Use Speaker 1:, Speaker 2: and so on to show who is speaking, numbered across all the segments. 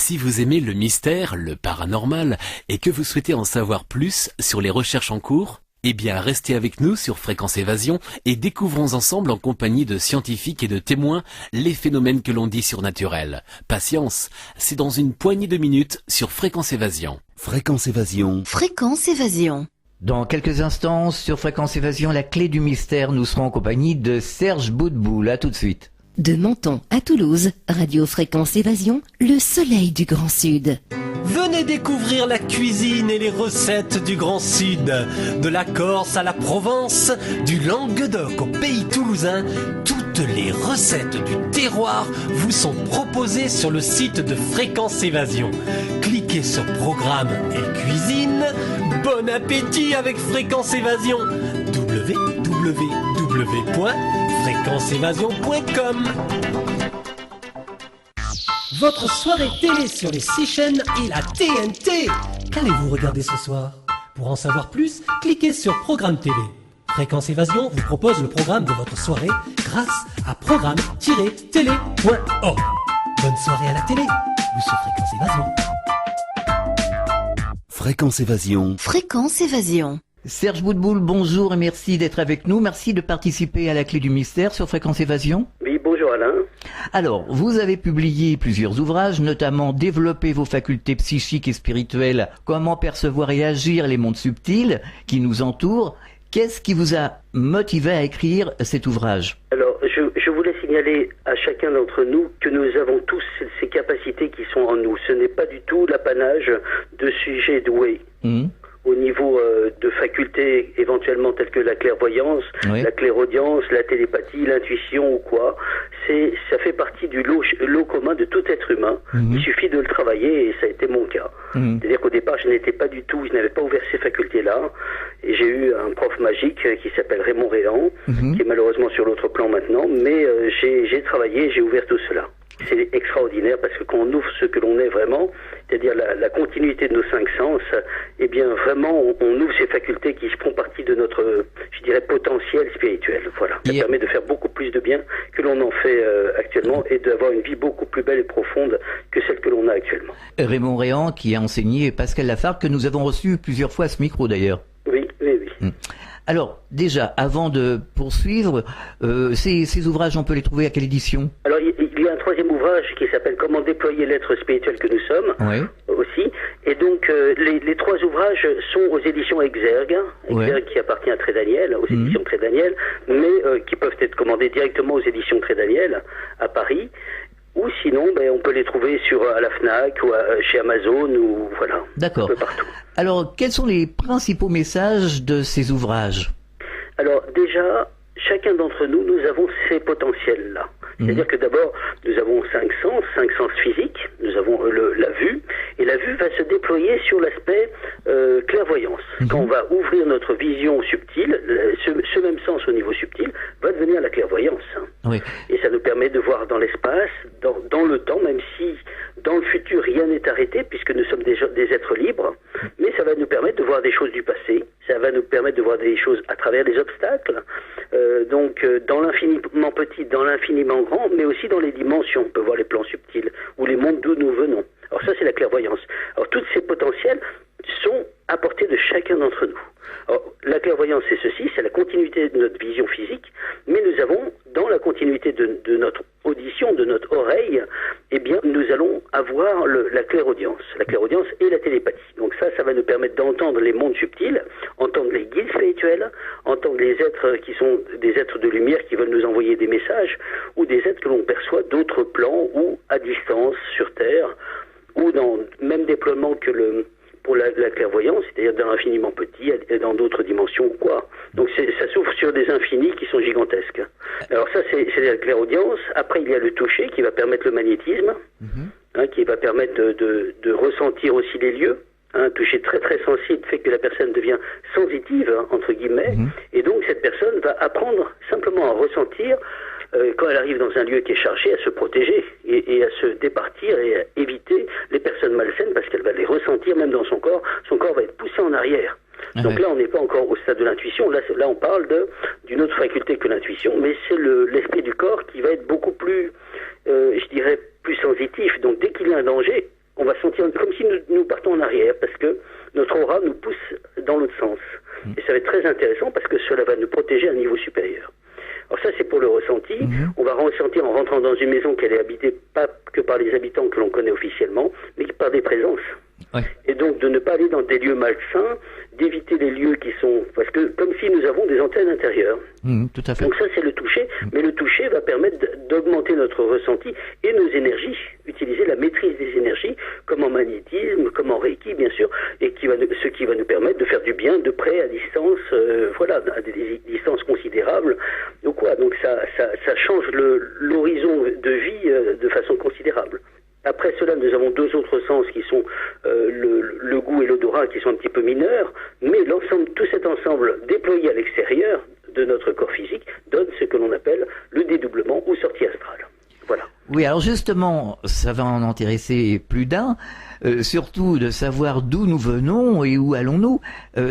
Speaker 1: Si vous aimez le mystère, le paranormal, et que vous souhaitez en savoir plus sur les recherches en cours, eh bien restez avec nous sur Fréquence Évasion et découvrons ensemble en compagnie de scientifiques et de témoins les phénomènes que l'on dit surnaturels. Patience, c'est dans une poignée de minutes sur Fréquence Évasion.
Speaker 2: Fréquence Évasion.
Speaker 3: Fréquence Évasion.
Speaker 4: Dans quelques instants, sur Fréquence Évasion, la clé du mystère, nous serons en compagnie de Serge Boudboul. À tout de suite.
Speaker 3: De Menton à Toulouse, Radio Fréquence Évasion, le soleil du Grand Sud.
Speaker 5: Venez découvrir la cuisine et les recettes du Grand Sud. De la Corse à la Provence, du Languedoc au pays toulousain, toutes les recettes du terroir vous sont proposées sur le site de Fréquence Évasion. Cliquez sur Programme et Cuisine. Bon appétit avec Fréquence Évasion. www.fréquenceévasion.com. Votre soirée télé sur les 6 chaînes et la TNT. Qu'allez-vous regarder ce soir? Pour en savoir plus, cliquez sur Programme Télé. Fréquence Évasion vous propose le programme de votre soirée grâce à programme-télé.org. Bonne soirée à la télé ou sur Fréquence Évasion.
Speaker 2: Fréquence Évasion.
Speaker 3: Fréquence Évasion.
Speaker 4: Serge Boudboul, bonjour et merci d'être avec nous. Merci de participer à la clé du mystère sur Fréquence Évasion.
Speaker 6: Oui, bonjour Alain.
Speaker 4: Alors, vous avez publié plusieurs ouvrages, notamment Développer vos facultés psychiques et spirituelles, comment percevoir et agir les mondes subtils qui nous entourent. Qu'est-ce qui vous a motivé à écrire cet ouvrage?
Speaker 6: Alors, je voulais signaler à chacun d'entre nous que nous avons tous ces capacités qui sont en nous. Ce n'est pas du tout l'apanage de sujets doués. Au niveau de facultés éventuellement telles que la clairvoyance, oui, la clairaudience, la télépathie, l'intuition ou quoi, ça fait partie du lot commun de tout être humain. Il suffit de le travailler et ça a été mon cas. C'est-à-dire qu'au départ, je n'avais pas ouvert ces facultés-là. Et j'ai eu un prof magique qui s'appelle Raymond Réan, qui est malheureusement sur l'autre plan maintenant, mais j'ai travaillé, j'ai ouvert tout cela. C'est extraordinaire parce que quand on ouvre ce que l'on est vraiment, c'est-à-dire la continuité de nos 5 sens, eh bien vraiment on ouvre ces facultés qui font partie de notre, je dirais, potentiel spirituel. Voilà. Ça permet de faire beaucoup plus de bien que l'on en fait actuellement et d'avoir une vie beaucoup plus belle et profonde que celle que l'on a actuellement.
Speaker 4: Raymond Réan qui a enseigné Pascal Lafargue que nous avons reçu plusieurs fois à ce micro d'ailleurs.
Speaker 6: Oui.
Speaker 4: Alors, déjà, avant de poursuivre, ces ouvrages, on peut les trouver à quelle édition? Alors,
Speaker 6: il y a un troisième ouvrage qui s'appelle Comment déployer l'être spirituel que nous sommes, oui, aussi. Et donc, les 3 ouvrages sont aux éditions Exergue, qui appartient à Très Daniel, aux éditions Très Daniel, mais qui peuvent être commandés directement aux éditions Très Daniel, à Paris. Ou sinon, on peut les trouver à la FNAC ou chez Amazon ou voilà.
Speaker 4: D'accord.
Speaker 6: Un peu partout.
Speaker 4: Alors, quels sont les principaux messages de ces ouvrages?
Speaker 6: Alors déjà, chacun d'entre nous, nous avons ces potentiels-là. C'est-à-dire que d'abord, nous avons 5 sens physiques, nous avons la vue, et la vue va se déployer sur l'aspect clairvoyance. Quand on va ouvrir notre vision subtile, ce même sens au niveau subtil va devenir la clairvoyance. Oui. Et ça nous permet de voir dans l'espace, dans le temps, même si dans le futur rien n'est arrêté, puisque nous sommes des êtres libres, mais ça va nous permettre de voir des choses du passé, ça va nous permettre de voir des choses à travers les obstacles, donc dans l'infiniment petit, dans l'infiniment grand, mais aussi dans les dimensions. On peut voir les plans subtils ou les mondes d'où nous venons. Alors ça, c'est la clairvoyance. Alors tous ces potentiels sont à portée de chacun d'entre nous. Alors, la clairvoyance, c'est ceci, c'est la continuité de notre vision physique, mais nous avons, dans la continuité de notre audition, de notre oreille, eh bien, nous allons avoir la clairaudience et la télépathie. Donc ça va nous permettre d'entendre les mondes subtils, entendre les guides spirituels, entendre les êtres qui sont des êtres de lumière qui veulent nous envoyer des messages, ou des êtres que l'on perçoit d'autres plans, ou à distance, sur Terre, ou dans même déploiement que pour la clairvoyance, c'est-à-dire dans l'infiniment petit et dans d'autres dimensions ou quoi. Donc ça s'ouvre sur des infinis qui sont gigantesques. Alors ça, c'est la clairaudience. Après, il y a le toucher qui va permettre le magnétisme, qui va permettre de ressentir aussi les lieux. Un toucher très très sensible fait que la personne devient sensitive, entre guillemets, et donc cette personne va apprendre simplement à ressentir quand elle arrive dans un lieu qui est chargé, à se protéger et à se départir et à éviter les personnes malsaines parce qu'elle va les ressentir même dans son corps. Son corps va être poussé en arrière. Donc là, on n'est pas encore au stade de l'intuition. Là, on parle d'une autre faculté que l'intuition, mais c'est l'esprit du corps qui va être beaucoup plus, je dirais, plus sensitif. Donc dès qu'il y a un danger, on va sentir comme si nous partons en arrière, parce que notre aura nous pousse dans l'autre sens. Et ça va être très intéressant parce que cela va nous protéger à un niveau supérieur. Alors ça, c'est pour le ressenti. On va ressentir en rentrant dans une maison qu'elle est habitée pas que par les habitants que l'on connaît officiellement, mais par des présences.
Speaker 4: Ouais.
Speaker 6: Et donc de ne pas aller dans des lieux malsains, d'éviter les lieux qui sont... Parce que comme si nous avons des antennes intérieures.
Speaker 4: Tout à fait.
Speaker 6: Donc ça, c'est le toucher. Mais le toucher va permettre d'augmenter notre ressenti et nos énergies, utiliser la maîtrise des énergies, comme en magnétisme, comme en Reiki, bien sûr, et ce qui va nous permettre de faire du bien de près, à distance, à des distances considérables. Donc ça change l'horizon de vie de façon considérable. Après cela, nous avons deux autres sens qui sont le goût et l'odorat qui sont un petit peu mineurs, mais tout cet ensemble déployé à l'extérieur de notre corps physique donne ce que l'on appelle le dédoublement ou sortie astrale. Voilà.
Speaker 4: Oui, alors justement, ça va en intéresser plus d'un, surtout de savoir d'où nous venons et où allons-nous,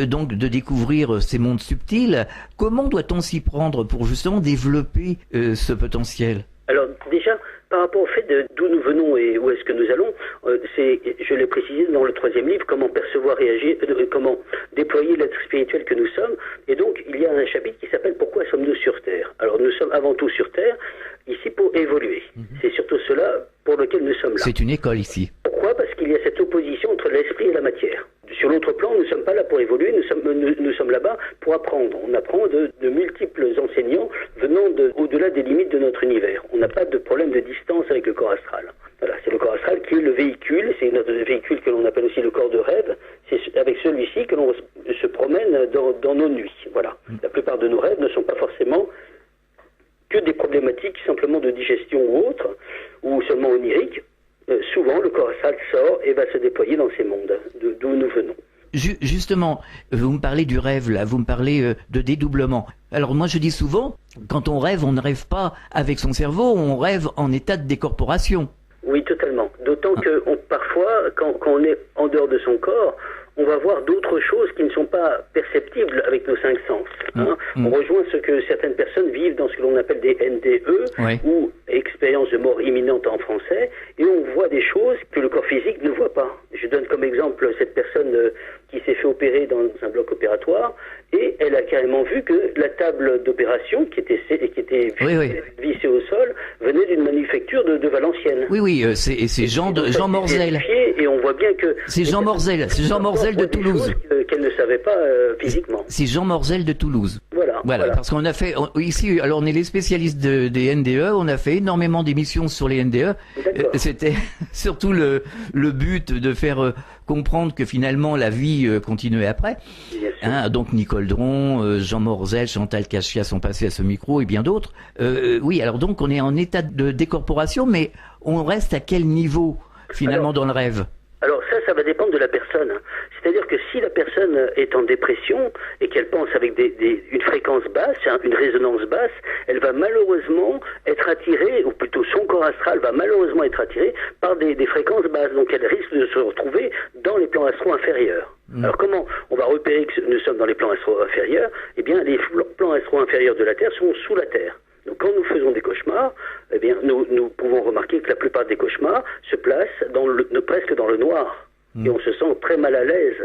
Speaker 4: donc de découvrir ces mondes subtils. Comment doit-on s'y prendre pour justement développer ce potentiel ?
Speaker 6: Alors déjà, par rapport au fait d'où nous venons et où est-ce que nous allons, je l'ai précisé dans le 3e livre, comment percevoir et agir, comment déployer l'être spirituel que nous sommes. Et donc, il y a un chapitre qui s'appelle « Pourquoi sommes-nous sur Terre ?» Alors, nous sommes avant tout sur Terre, ici pour évoluer. C'est surtout cela pour lequel nous sommes là.
Speaker 4: C'est une école ici.
Speaker 6: Pourquoi ? Parce qu'il y a cette opposition entre l'esprit et la matière. Sur l'autre plan, nous ne sommes pas là pour évoluer, nous sommes là-bas pour apprendre. On apprend de multiples enseignants venant au-delà des limites de notre univers. On n'a pas de problème de distance avec le corps astral. Voilà, c'est le corps astral qui est le véhicule, c'est notre véhicule que l'on appelle aussi le corps de rêve. C'est avec celui-ci que l'on se promène dans nos nuits. Voilà. La plupart de nos rêves ne sont pas forcément que des problématiques simplement de digestion ou autres, ou seulement oniriques. Souvent, le corps astral sort et va se déployer dans ces mondes d'où nous venons.
Speaker 4: Justement, vous me parlez du rêve, là, vous me parlez de dédoublement. Alors moi, je dis souvent, quand on ne rêve pas avec son cerveau, on rêve en état de décorporation.
Speaker 6: Oui, totalement. D'autant que parfois, quand on est en dehors de son corps, on va voir d'autres choses qui ne sont pas perceptibles avec nos 5 sens. On rejoint ce que certaines personnes vivent dans ce que l'on appelle des NDE, ou expériences de mort imminente en français, et on voit des choses que le corps physique ne voit pas. Je donne comme exemple cette personne qui s'est fait opérer dans un bloc opératoire, et elle a carrément vu que la table d'opération qui était vissée au sol venait d'une manufacture de Valenciennes.
Speaker 4: Oui, c'est Jean Morzel.
Speaker 6: Et on voit bien que...
Speaker 4: C'est Jean Morzel de Toulouse.
Speaker 6: Qu'elle ne savait pas physiquement.
Speaker 4: C'est Jean Morzel de Toulouse. Voilà. Parce qu'on a fait ici, alors on est les spécialistes des NDE, on a fait énormément d'émissions sur les NDE. C'était surtout le but de faire comprendre que finalement la vie continuait après. Donc Nicole Dron, Jean Morzel, Chantal Cachia sont passés à ce micro et bien d'autres. Oui, alors donc on est en état de décorporation, mais on reste à quel niveau finalement dans le rêve ?
Speaker 6: Alors ça va dépendre de la personne. C'est-à-dire que si la personne est en dépression et qu'elle pense avec une fréquence basse, une résonance basse, elle va malheureusement être attirée, ou plutôt son corps astral va malheureusement être attiré par des fréquences basses. Donc elle risque de se retrouver dans les plans astro inférieurs. Alors comment on va repérer que nous sommes dans les plans astro inférieurs ? Eh bien, les plans astro inférieurs de la Terre sont sous la Terre. Donc quand nous faisons des cauchemars, eh bien, nous pouvons remarquer que la plupart des cauchemars se placent presque dans le noir. Et on se sent très mal à l'aise,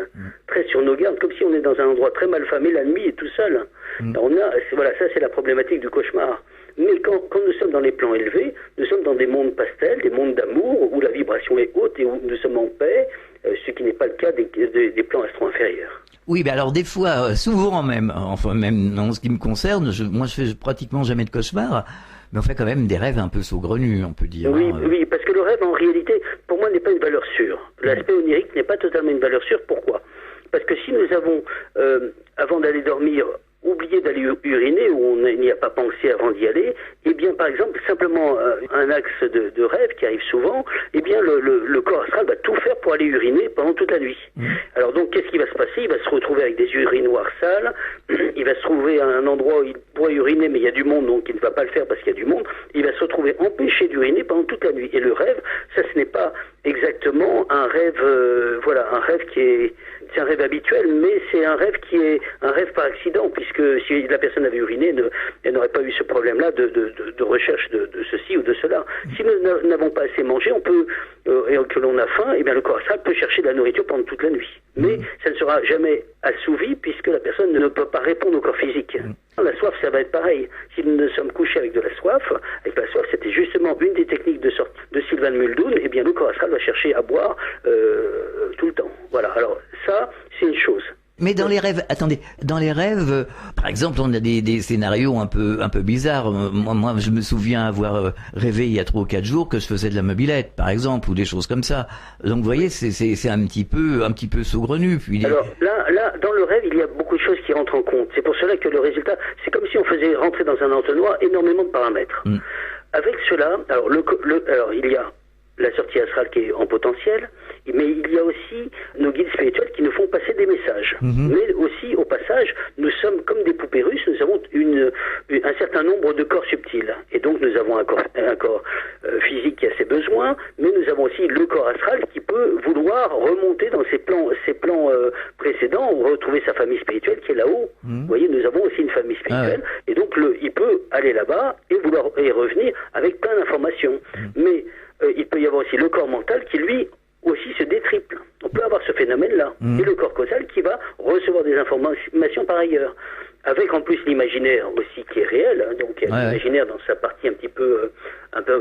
Speaker 6: très sur nos gardes, comme si on est dans un endroit très mal famé la nuit et tout seul. Ça c'est la problématique du cauchemar. Mais quand nous sommes dans les plans élevés, nous sommes dans des mondes pastels, des mondes d'amour, où la vibration est haute et où nous sommes en paix, ce qui n'est pas le cas des plans astro-inférieurs.
Speaker 4: Oui, mais alors des fois, souvent même, enfin même en ce qui me concerne, moi je fais pratiquement jamais de cauchemars, mais on fait quand même des rêves un peu saugrenus, on peut dire.
Speaker 6: Oui, parce que le rêve en réalité, pour moi, n'est pas une valeur sûre. L'aspect onirique n'est pas totalement une valeur sûre. Pourquoi ? Parce que si nous avons, avant d'aller dormir, oublié d'aller uriner ou on n'y a pas pensé avant d'y aller, eh bien par exemple simplement un axe de rêve qui arrive souvent, eh bien le corps astral va tout faire pour aller uriner pendant toute la nuit. Alors donc qu'est-ce qui va se passer ? Il va se retrouver avec des urinoirs sales, il va se trouver à un endroit où il pourrait uriner mais il y a du monde donc il ne va pas le faire parce qu'il y a du monde, il va se retrouver empêché d'uriner pendant toute la nuit. Et le rêve, ça ce n'est pas exactement un rêve, un rêve qui est c'est un rêve habituel, mais c'est un rêve qui est un rêve par accident, puisque si la personne avait uriné, elle n'aurait pas eu ce problème-là de recherche de ceci ou de cela. Si nous n'avons pas assez mangé, on peut, et que l'on a faim, eh bien le corps astral peut chercher de la nourriture pendant toute la nuit. Mais ça ne sera jamais assouvi, puisque la personne ne peut pas répondre au corps physique. La soif, ça va être pareil. Si nous sommes couchés avec de la soif, c'était justement une des techniques de sortie de Sylvain Muldoon, eh bien le corps astral va chercher à boire tout le temps. Voilà, alors ça, c'est une chose.
Speaker 4: Mais dans les rêves, attendez, dans les rêves, par exemple, on a des scénarios un peu bizarres. Moi, je me souviens avoir rêvé il y a 3 ou 4 jours que je faisais de la mobilette, par exemple, ou des choses comme ça. Donc, vous voyez, c'est un petit peu saugrenu. Puis
Speaker 6: alors là, dans le rêve, il y a beaucoup de choses qui rentrent en compte. C'est pour cela que le résultat, c'est comme si on faisait rentrer dans un entonnoir énormément de paramètres. Avec cela, alors il y a la sortie astrale qui est en potentiel, mais il y a aussi nos guides spirituels qui nous font passer des messages. Mais aussi, au passage, nous sommes comme des poupées russes, nous avons un certain nombre de corps subtils. Et donc, nous avons un corps physique qui a ses besoins, mais nous avons aussi le corps astral qui peut vouloir remonter dans ses plans précédents ou retrouver sa famille spirituelle qui est là-haut. Vous voyez, nous avons aussi une famille spirituelle, et donc il peut aller là-bas et revenir avec plein d'informations. Mais il peut y avoir aussi le corps mental qui, lui, aussi se détriple. On peut avoir ce phénomène-là. Et le corps causal qui va recevoir des informations par ailleurs. Avec en plus l'imaginaire aussi qui est réel, hein, donc l'imaginaire dans sa partie un peu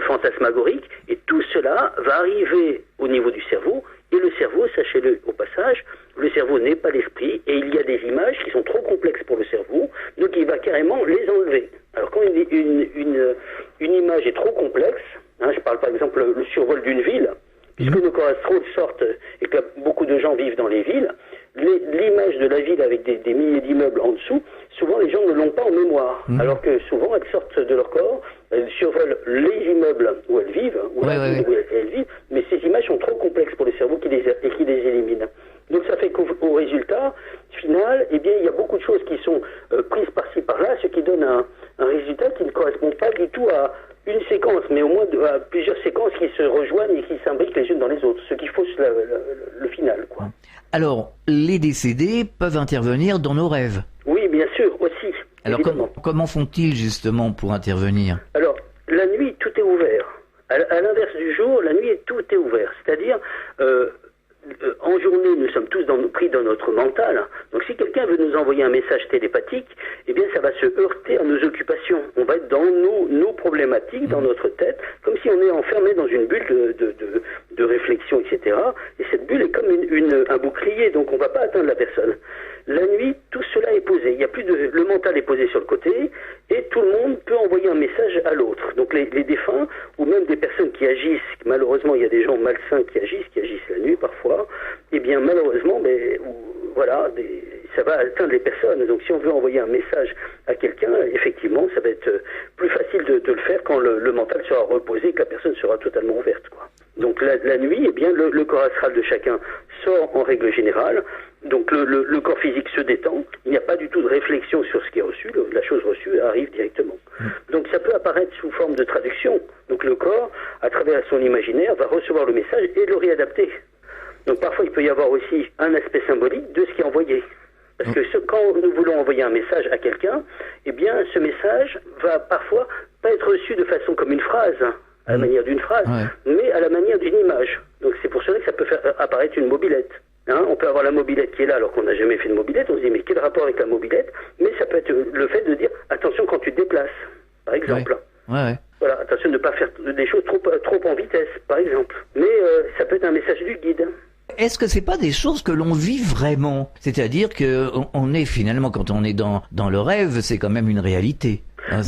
Speaker 6: fantasmagorique, et tout cela va arriver au niveau du cerveau, et le cerveau, sachez-le au passage, le cerveau n'est pas l'esprit, et il y a des images qui sont trop complexes pour le cerveau, donc il va carrément les enlever. Alors quand une image est trop complexe, je parle par exemple le survol d'une ville, puisque nos corps astraux sortent et que beaucoup de gens vivent dans les villes, l'image de la ville avec des milliers d'immeubles en dessous, souvent les gens ne l'ont pas en mémoire, alors que souvent elles sortent de leur corps, elles survolent les immeubles où elles vivent, où elles vivent, mais ces images sont trop complexes pour le cerveau qui les élimine. Donc ça fait qu'au résultat final, eh bien, il y a beaucoup de choses qui sont prises par-ci par-là, ce qui donne un résultat qui ne correspond pas du tout à une séquence, mais au moins à plusieurs séquences qui se rejoignent et qui s'imbriquent les unes dans les autres, ce qui fausse le final, quoi.
Speaker 4: Alors, les décédés peuvent intervenir dans nos rêves.
Speaker 6: Oui, bien sûr, aussi.
Speaker 4: Alors, comment font-ils justement pour intervenir?
Speaker 6: Alors, la nuit, tout est ouvert. À l'inverse du jour, la nuit, tout est ouvert. C'est-à-dire, en journée, nous sommes tous pris dans notre mental. Donc si quelqu'un veut nous envoyer un message télépathique, eh bien ça va se heurter à nos occupations. On va être dans nos problématiques, dans notre tête, comme si on est enfermé dans une bulle de réflexion, etc. Et cette bulle est comme un bouclier, donc on ne va pas atteindre la personne. La nuit, tout cela est posé. Il y a plus le mental est posé sur le côté, et tout le monde peut envoyer un message à l'autre. Donc les défunts, ou même des personnes qui agissent, malheureusement il y a des gens malsains qui agissent la nuit parfois, eh bien malheureusement, ça va atteindre les personnes. Donc si on veut envoyer un message à quelqu'un, effectivement, ça va être plus facile de le faire quand le mental sera reposé, que la personne sera totalement ouverte, quoi. Donc la nuit, eh bien le corps astral de chacun sort en règle générale. Donc le corps physique se détend, il n'y a pas du tout de réflexion sur ce qui est reçu, la chose reçue arrive directement. Donc ça peut apparaître sous forme de traduction. Donc le corps, à travers son imaginaire, va recevoir le message et le réadapter. Donc parfois il peut y avoir aussi un aspect symbolique de ce qui est envoyé. Parce que quand nous voulons envoyer un message à quelqu'un, eh bien ce message va parfois pas être reçu de façon comme une phrase, à la manière d'une phrase, mais à la manière d'une image. Donc c'est pour cela que ça peut faire apparaître une mobilette. On peut avoir la mobilette qui est là alors qu'on n'a jamais fait de mobilette, on se dit mais quel rapport avec la mobilette? Mais ça peut être le fait de dire attention quand tu te déplaces, par exemple. Voilà, attention de ne pas faire des choses trop en vitesse, par exemple. Mais ça peut être un message du guide.
Speaker 4: Est-ce que c'est pas des choses que l'on vit vraiment? C'est-à-dire que on est finalement, quand on est dans le rêve, c'est quand même une réalité.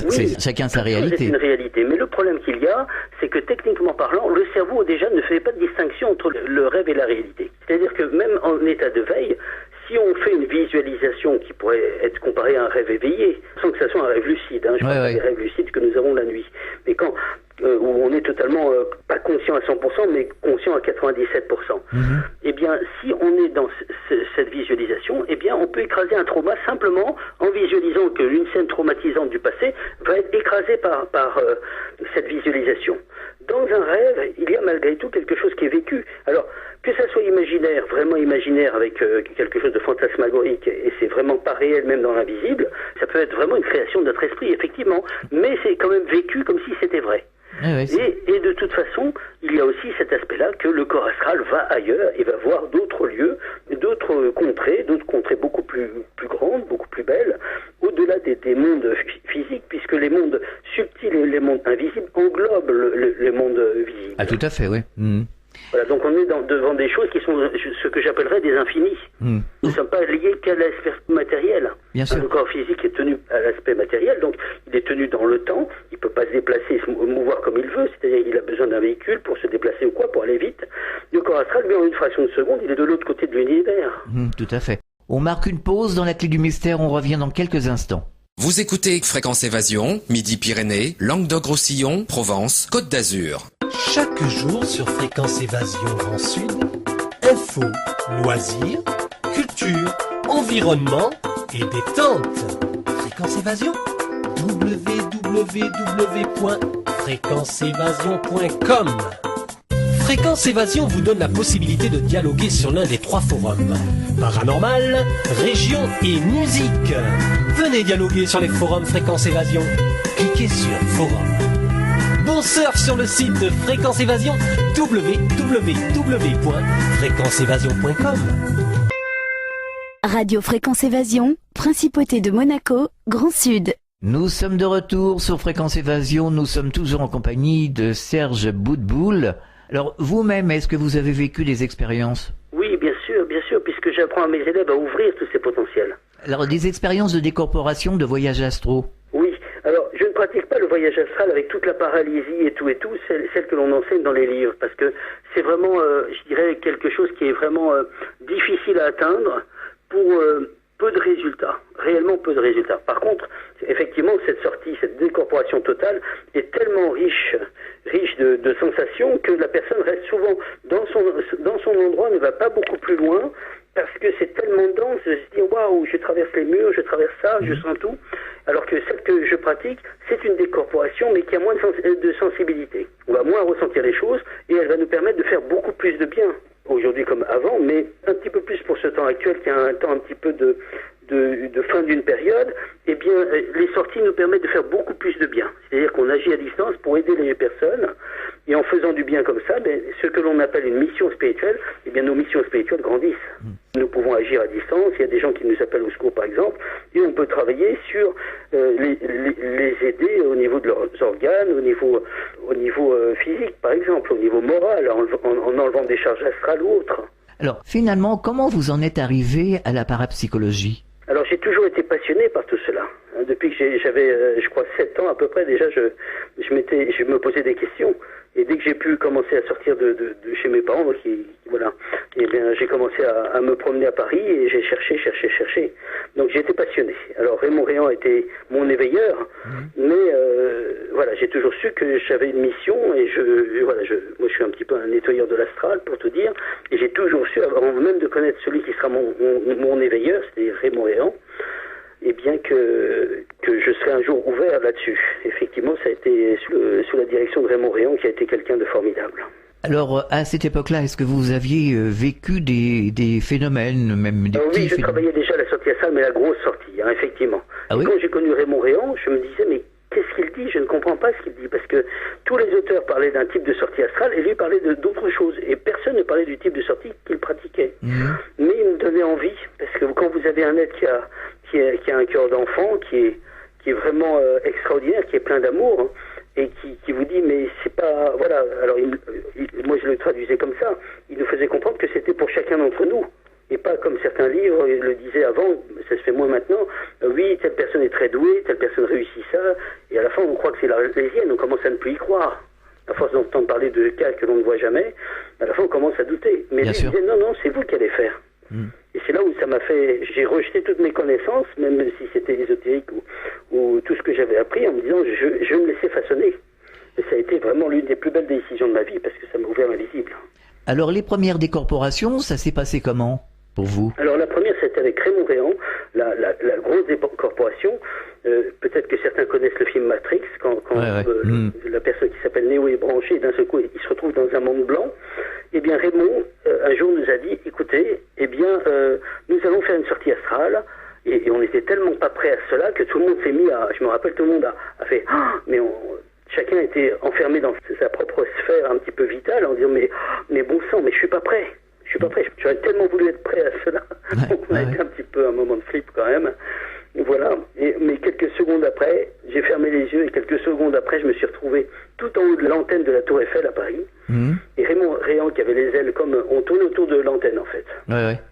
Speaker 4: C'est chacun sa réalité.
Speaker 6: C'est une réalité. Mais le problème qu'il y a, c'est que techniquement parlant, le cerveau déjà ne fait pas de distinction entre le rêve et la réalité. C'est-à-dire que même en état de veille, si on fait une visualisation qui pourrait être comparée à un rêve éveillé, sans que ça soit un rêve lucide, je parle des rêves lucides que nous avons la nuit, mais quand où on est totalement pas conscient à 100%, mais conscient à 97%. Eh bien, si on est dans cette visualisation, eh bien, on peut écraser un trauma simplement en visualisant que une scène traumatisante du passé va être écrasée par cette visualisation. Dans un rêve, il y a malgré tout quelque chose qui est vécu. Alors, que ça soit imaginaire, vraiment imaginaire avec quelque chose de fantasmagorique et c'est vraiment pas réel même dans l'invisible, ça peut être vraiment une création de notre esprit, effectivement, mais c'est quand même vécu comme si c'était vrai. Et de toute façon, il y a aussi cet aspect-là que le corps astral va ailleurs et va voir d'autres lieux, d'autres contrées beaucoup plus grandes, beaucoup plus belles, au-delà des mondes physiques, puisque les mondes subtils et les mondes invisibles englobent les mondes visibles.
Speaker 4: Ah, tout à fait, oui.
Speaker 6: Voilà, donc on est devant des choses qui sont ce que j'appellerais des infinis. Nous ne sommes pas liés qu'à l'aspect matériel.
Speaker 4: Bien sûr.
Speaker 6: Le corps physique est tenu à l'aspect matériel, donc il est tenu dans le temps, il ne peut pas se déplacer, se mouvoir comme il veut, c'est-à-dire qu'il a besoin d'un véhicule pour se déplacer ou quoi, pour aller vite. Le corps astral, lui, en une fraction de seconde, il est de l'autre côté de l'univers.
Speaker 4: Tout à fait. On marque une pause dans la clé du mystère, on revient dans quelques instants.
Speaker 7: Vous écoutez Fréquence Évasion, Midi-Pyrénées, Languedoc-Roussillon, Provence, Côte d'Azur.
Speaker 5: Chaque jour sur Fréquence Évasion Grand Sud, info, loisirs, culture, environnement et détente. Fréquence Évasion, www.fréquenceévasion.com. Fréquence Évasion vous donne la possibilité de dialoguer sur l'un des 3 forums. Paranormal, région et musique. Venez dialoguer sur les forums Fréquence Évasion. Cliquez sur Forum. Bon surf sur le site de Fréquence Évasion, www.fréquenceévasion.com.
Speaker 8: Radio Fréquence Évasion, Principauté de Monaco, Grand Sud.
Speaker 4: Nous sommes de retour sur Fréquence Évasion, nous sommes toujours en compagnie de Serge Boudboul. Alors, vous-même, est-ce que vous avez vécu des expériences?
Speaker 6: Oui, bien sûr, puisque j'apprends à mes élèves à ouvrir tous ces potentiels.
Speaker 4: Alors, des expériences de décorporation, de voyage astro?
Speaker 6: Oui, alors je ne pratique pas le voyage astral avec toute la paralysie et tout, celle que l'on enseigne dans les livres, parce que c'est vraiment, je dirais, quelque chose qui est vraiment difficile à atteindre pour peu de résultats, réellement peu de résultats. Par contre, effectivement, cette sortie, cette décorporation totale est tellement riche de sensations que la personne reste souvent dans son endroit, ne va pas beaucoup plus loin, parce que c'est tellement dense de se dire waouh, je traverse les murs, je traverse ça, je sens tout. Alors que celle que je pratique, c'est une décorporation, mais qui a moins de sensibilité. On va moins ressentir les choses et elle va nous permettre de faire beaucoup plus de bien. Aujourd'hui comme avant, mais un petit peu plus pour ce temps actuel qui a un temps un petit peu de fin d'une période, eh bien, les sorties nous permettent de faire beaucoup plus de bien. C'est-à-dire qu'on agit à distance pour aider les personnes, et en faisant du bien comme ça, ce que l'on appelle une mission spirituelle, eh bien, nos missions spirituelles grandissent. Nous pouvons agir à distance, il y a des gens qui nous appellent au secours, par exemple, et on peut travailler sur les aider au niveau de leurs organes, au niveau physique, par exemple, au niveau moral, en enlevant des charges astrales ou autres.
Speaker 4: Alors, finalement, comment vous en êtes arrivé à la parapsychologie?
Speaker 6: Alors, j'ai toujours été passionné par tout cela. Depuis que j'avais, je crois, 7 ans à peu près, déjà, je me posais des questions. Et dès que j'ai pu commencer à sortir de chez mes parents, voilà, et bien, j'ai commencé à me promener à Paris et j'ai cherché. Donc, j'ai été passionné. Alors, Raymond Réan était mon éveilleur, mais voilà, j'ai toujours su que j'avais une mission et moi, je suis un petit peu un nettoyeur de l'astral, pour tout dire, et j'ai toujours su, avant même de connaître celui qui sera mon éveilleur, c'est-à-dire Raymond Réan, et bien que je serai un jour ouvert là-dessus. Effectivement, ça a été sous la direction de Raymond Réan, qui a été quelqu'un de formidable.
Speaker 4: Alors, à cette époque-là, est-ce que vous aviez vécu des phénomènes, même des petits
Speaker 6: Oui, je travaillais déjà à la sortie astrale, mais la grosse sortie, effectivement.
Speaker 4: Ah oui?
Speaker 6: Quand j'ai connu Raymond Réan, je me disais, mais qu'est-ce qu'il dit? Je ne comprends pas ce qu'il dit, parce que tous les auteurs parlaient d'un type de sortie astrale, et lui parlait d'autres choses, et personne ne parlait du type de sortie qu'il pratiquait. Mais il me donnait envie, parce que quand vous avez un être qui a un cœur d'enfant, qui est vraiment extraordinaire, qui est plein d'amour, et qui vous dit, mais c'est pas... Voilà, alors moi je le traduisais comme ça, il nous faisait comprendre que c'était pour chacun d'entre nous, et pas comme certains livres le disaient avant, ça se fait moins maintenant, oui, telle personne est très douée, telle personne réussit ça, et à la fin on croit que c'est l'arlésienne, on commence à ne plus y croire. À force d'entendre parler de cas que l'on ne voit jamais, à la fin on commence à douter. Mais lui disait, non, c'est vous qui allez faire. Et c'est là où ça m'a fait... J'ai rejeté toutes mes connaissances, même si c'était ésotérique ou tout ce que j'avais appris, en me disant, je me laissais façonner. Et ça a été vraiment l'une des plus belles décisions de ma vie, parce que ça m'a ouvert l'invisible.
Speaker 4: Alors, les premières décorporations, ça s'est passé comment, pour vous?
Speaker 6: Alors, la première, c'était avec Raymond Réan, la grosse décorporation. Peut-être que certains connaissent le film Matrix, quand la personne qui s'appelle Néo est branchée, et d'un seul coup, il se retrouve dans un monde blanc. Eh bien, Raymond, un jour, nous a dit, écoutez, eh bien, nous allons faire une sortie astrale. Et on était tellement pas prêt à cela que tout le monde s'est mis à... Je me rappelle, tout le monde a fait... chacun était enfermé dans sa propre sphère un petit peu vitale en disant mais bon sang, mais je suis pas prêt. Je suis pas prêt. J'aurais tellement voulu être prêt à cela. On a été un petit peu un moment de flip quand même. Voilà. Mais quelques secondes après, j'ai fermé les yeux et quelques secondes après, je me suis retrouvé tout en haut de l'antenne de la Tour Eiffel à Paris. Et Raymond Réan, qui avait les ailes comme... On tournait autour de l'antenne en fait.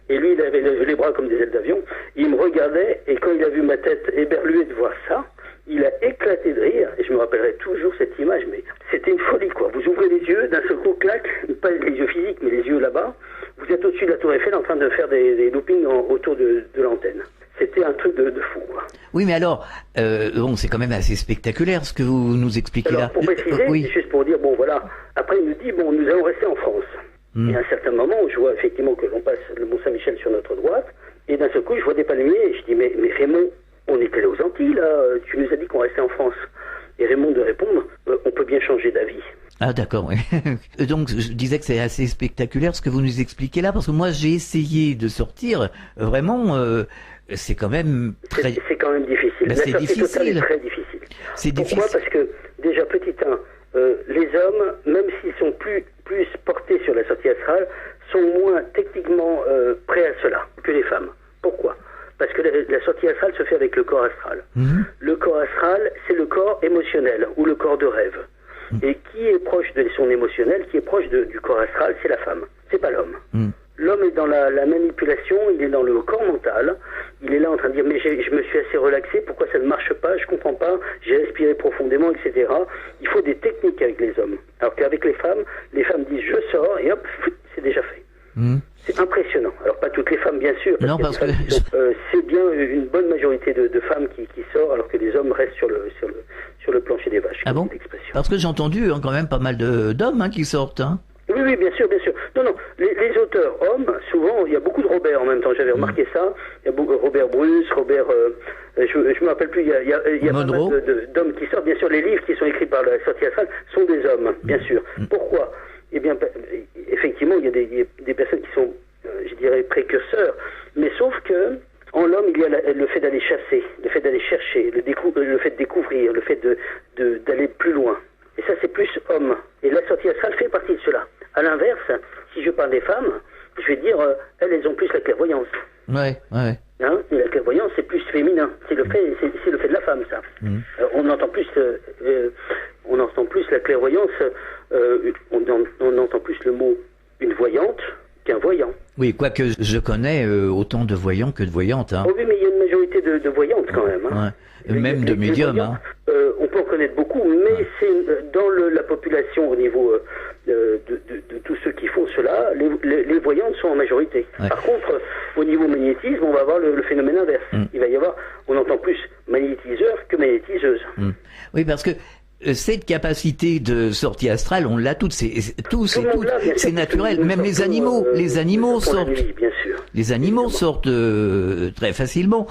Speaker 6: Et lui, il avait les bras comme des ailes d'avion. Il me regardait et quand il a vu ma tête éberluée de voir ça, il a éclaté de rire, et je me rappellerai toujours cette image, mais c'était une folie, quoi. Vous ouvrez les yeux, d'un seul coup, clac, pas les yeux physiques, mais les yeux là-bas, vous êtes au-dessus de la Tour Eiffel en train de faire des loopings autour de l'antenne. C'était un truc de fou, quoi.
Speaker 4: Oui, mais alors, c'est quand même assez spectaculaire ce que vous nous expliquez
Speaker 6: alors,
Speaker 4: là.
Speaker 6: Pour préciser, juste pour dire, après il nous dit, nous allons rester en France. Et à un certain moment, je vois effectivement que l'on passe le Mont-Saint-Michel sur notre droite, et d'un seul coup, je vois des palmiers, et je dis, mais Raymond, on est allé aux Antilles, là, tu nous as dit qu'on restait en France. Et Raymond de répondre, on peut bien changer d'avis.
Speaker 4: Ah d'accord, oui. Donc je disais que c'est assez spectaculaire ce que vous nous expliquez là, parce que moi j'ai essayé de sortir, vraiment, c'est quand même très...
Speaker 6: C'est quand même difficile. La sortie totale est très difficile. Pourquoi ? Parce que, déjà, petit 1, les hommes, même s'ils sont plus portés sur la sortie astrale, sont moins techniquement prêts à cela que les femmes. Pourquoi ? Parce que la sortie astrale se fait avec le corps astral. Le corps astral, c'est le corps émotionnel ou le corps de rêve. Et qui est proche de son émotionnel, qui est proche du corps astral, c'est la femme, c'est pas l'homme. L'homme est dans la manipulation, il est dans le corps mental, il est là en train de dire mais je me suis assez relaxé, pourquoi ça ne marche pas, je comprends pas, j'ai respiré profondément, etc. Il faut des techniques avec les hommes. Alors qu'avec les femmes disent je sors et hop, c'est déjà fait. C'est impressionnant. Alors pas toutes les femmes bien sûr, parce que c'est bien une bonne majorité de femmes qui sortent alors que les hommes restent sur le plancher des vaches.
Speaker 4: Ah bon ? Parce que j'ai entendu quand même pas mal d'hommes qui sortent.
Speaker 6: Oui, bien sûr. Non, les auteurs hommes, souvent, il y a beaucoup de Robert en même temps, j'avais remarqué ça. Il y a beaucoup Robert Bruce, Robert... je me rappelle plus, il y a pas mal d'hommes qui sortent. Bien sûr, les livres qui sont écrits par la sortie astrale sont des hommes, bien sûr. Pourquoi ? Eh bien, effectivement, il y a des personnes qui sont, je dirais, précurseurs, mais sauf que en l'homme, il y a le fait d'aller chasser, le fait d'aller chercher, le fait de découvrir, le fait d'aller plus loin. Et ça, c'est plus homme. Et la sortie astrale fait partie de cela. À l'inverse, si je parle des femmes, je vais dire, elles ont plus la clairvoyance.
Speaker 4: Ouais.
Speaker 6: Et la clairvoyance, c'est plus féminin. C'est le fait de la femme, ça. On entend plus la clairvoyance, on entend plus le mot une voyante qu'un voyant.
Speaker 4: Oui, quoique je connais autant de voyants que de voyantes.
Speaker 6: Oh oui, mais il y a une majorité de voyantes quand même.
Speaker 4: Même de médiums.
Speaker 6: On peut en connaître beaucoup, mais c'est dans la population au niveau de tous ceux qui font cela, les voyantes sont en majorité. Par contre, au niveau magnétisme, on va avoir le phénomène inverse. Il va y avoir, on entend plus magnétiseur que magnétiseuse.
Speaker 4: Oui, parce que cette capacité de sortie astrale, on l'a toutes, c'est naturel. Même les animaux sortent.
Speaker 6: Bien sûr.
Speaker 4: Les animaux sortent très facilement.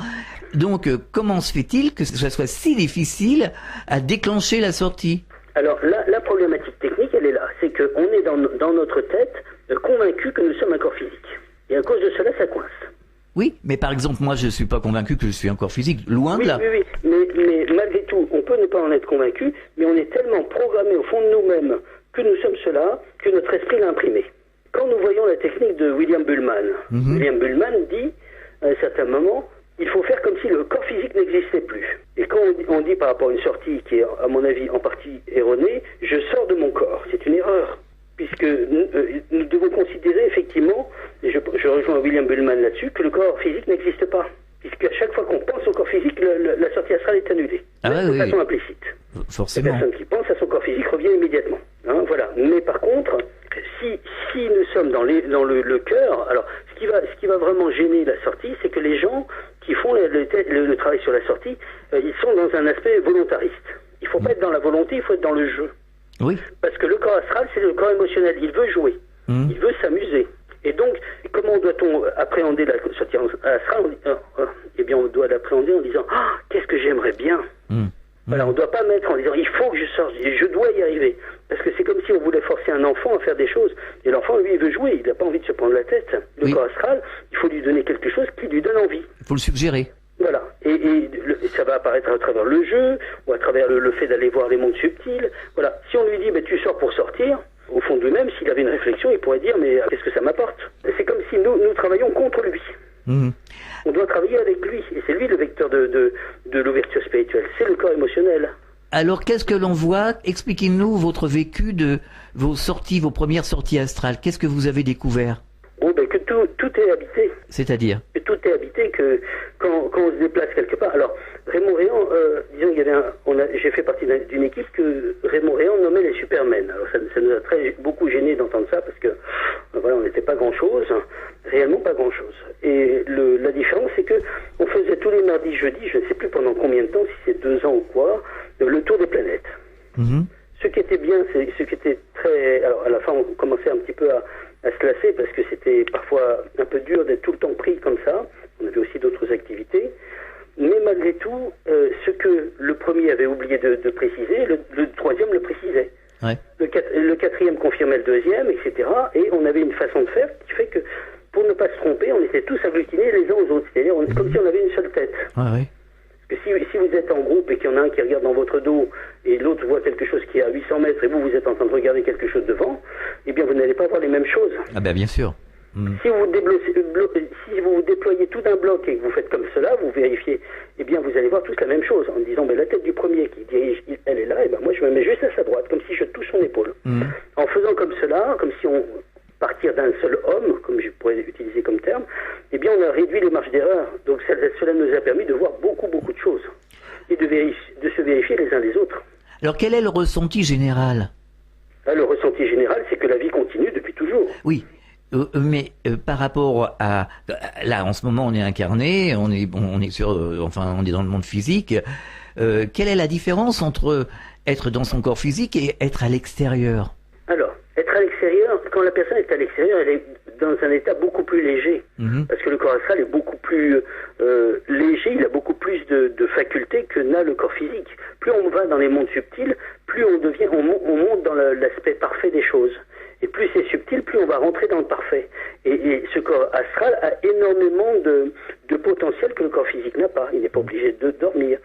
Speaker 4: Donc, comment se fait-il que ça soit si difficile à déclencher la sortie ?
Speaker 6: Alors, la problématique technique, elle est là. C'est qu'on est dans notre tête convaincu que nous sommes un corps physique. Et à cause de cela, ça coince.
Speaker 4: Oui, mais par exemple, moi, je ne suis pas convaincu que je suis un corps physique. Loin de là.
Speaker 6: Oui. Mais malgré tout, on peut ne pas en être convaincu, mais on est tellement programmé au fond de nous-mêmes que nous sommes cela, que notre esprit l'a imprimé. Quand nous voyons la technique de William Bullman, William Bullman dit, à un certain moment, il faut faire comme si le corps physique n'existait plus. Et quand on dit par rapport à une sortie qui est, à mon avis, en partie erronée, je sors de mon corps. C'est une erreur. Puisque nous devons considérer effectivement, et je rejoins William Bullman là-dessus, que le corps physique n'existe pas. Puisqu'à chaque fois qu'on pense au corps physique, la sortie astrale est annulée. De façon implicite.
Speaker 4: Forcément.
Speaker 6: La personne qui pense à son corps physique revient immédiatement. Voilà. Mais par contre, si nous sommes dans le cœur, alors ce qui va vraiment gêner la sortie, c'est que les gens qui font le travail sur la sortie, ils sont dans un aspect volontariste. Il ne faut pas être dans la volonté, il faut être dans le jeu.
Speaker 4: Oui. Parce
Speaker 6: que le corps astral, c'est le corps émotionnel. Il veut jouer. Il veut s'amuser. Et donc, comment doit-on appréhender la sortie astrale ? Eh bien, on doit l'appréhender en disant « qu'est-ce que j'aimerais bien ?» Voilà, on ne doit pas mettre en disant « il faut que je sorte, je dois y arriver ». Parce que c'est comme si on voulait forcer un enfant à faire des choses. Et l'enfant, lui, il veut jouer, il n'a pas envie de se prendre la tête. Le corps astral, il faut lui donner quelque chose qui lui donne envie.
Speaker 4: Il faut le suggérer.
Speaker 6: Voilà, ça va apparaître à travers le jeu, ou à travers le fait d'aller voir les mondes subtils. Voilà, si on lui dit tu sors pour sortir, au fond de lui-même, s'il avait une réflexion, il pourrait dire mais qu'est-ce que ça m'apporte? C'est comme si nous travaillons contre lui. On doit travailler avec lui, et c'est lui le vecteur de l'ouverture spirituelle, c'est le corps émotionnel.
Speaker 4: Alors qu'est-ce que l'on voit? Expliquez-nous votre vécu de vos premières sorties astrales. Qu'est-ce que vous avez découvert?
Speaker 6: Que tout est habité.
Speaker 4: C'est-à-dire?
Speaker 6: Que tout est habité, que quand on se déplace quelque part. Alors, Raymond Réan, disons qu'il y avait j'ai fait partie d'une équipe que Raymond Réan nommait les Supermen. Alors ça nous a beaucoup gêné d'entendre ça parce que voilà, on n'était pas grand-chose, réellement pas grand-chose. Et la différence, c'est que on faisait tous les mardis, jeudis, je ne sais plus pendant combien de temps, si c'est 2 ans ou quoi, le tour des planètes. Ce qui était bien, ce qui était très... Alors à la fin, on commençait un petit peu à se lasser parce que c'était parfois un peu dur d'être tout le temps pris comme ça. On avait aussi d'autres activités. Mais malgré tout, ce que le premier avait oublié de préciser, le troisième le précisait.
Speaker 4: Ouais.
Speaker 6: Le quatrième confirmait le deuxième, etc. Et on avait une façon de faire qui fait que, pour ne pas se tromper, on était tous agglutinés les uns aux autres. C'est-à-dire comme si on avait une seule tête.
Speaker 4: Ouais.
Speaker 6: Parce que si vous êtes en groupe et qu'il y en a un qui regarde dans votre dos et l'autre voit quelque chose qui est à 800 mètres et vous êtes en train de regarder quelque chose devant, eh bien vous n'allez pas voir les mêmes choses.
Speaker 4: Ah ben bien sûr.
Speaker 6: Si vous vous déployez tout d'un bloc et que vous faites comme cela, vous vérifiez, eh bien vous allez voir tous la même chose en disant la tête du premier qui dirige, elle est là, et ben moi je me mets juste à sa droite, comme si je touche son épaule. En faisant comme cela, comme si on partir d'un seul homme, comme je pourrais utiliser comme terme, eh bien on a réduit les marges d'erreur. Donc cela nous a permis de voir beaucoup de choses et de se vérifier les uns les autres.
Speaker 4: Alors quel est le ressenti général?
Speaker 6: Le ressenti général, c'est que la vie continue depuis toujours.
Speaker 4: Oui. Mais par rapport à là en ce moment on est incarné, on est on est dans le monde physique. Quelle est la différence entre être dans son corps physique et être à l'extérieur? Alors,
Speaker 6: être à l'extérieur, quand la personne est à l'extérieur, elle est dans un état beaucoup plus léger, parce que le corps astral est beaucoup plus léger, il a beaucoup plus de facultés que n'a le corps physique. Plus on va dans les mondes subtils, plus on monte dans l'aspect parfait des choses. Et plus c'est subtil, plus on va rentrer dans le parfait. Et ce corps astral a énormément de potentiel que le corps physique n'a pas. Il n'est pas obligé de dormir.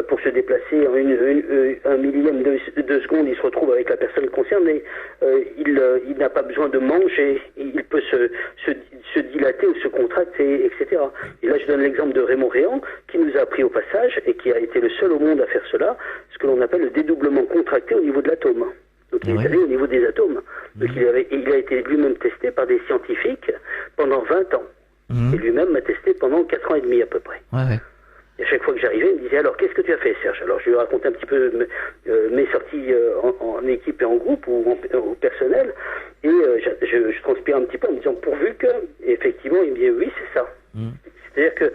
Speaker 6: Pour se déplacer en un millième de seconde, il se retrouve avec la personne concernée. Il n'a pas besoin de manger. Il peut se dilater ou se contracter, etc. Et là, je donne l'exemple de Raymond Réan, qui nous a appris au passage, et qui a été le seul au monde à faire cela, ce que l'on appelle le dédoublement contracté au niveau de l'atome. Donc il est allé au niveau des atomes. Donc il a été lui-même testé par des scientifiques pendant 20 ans. Et lui-même m'a testé pendant 4 ans et demi à peu près.
Speaker 4: Ouais.
Speaker 6: Et à chaque fois que j'arrivais, il me disait alors qu'est-ce que tu as fait, Serge? Alors je lui racontais un petit peu mes sorties en équipe et en groupe ou au personnel. Et je transpire un petit peu en me disant pourvu que, et effectivement, il me dit oui, c'est ça. C'est-à-dire que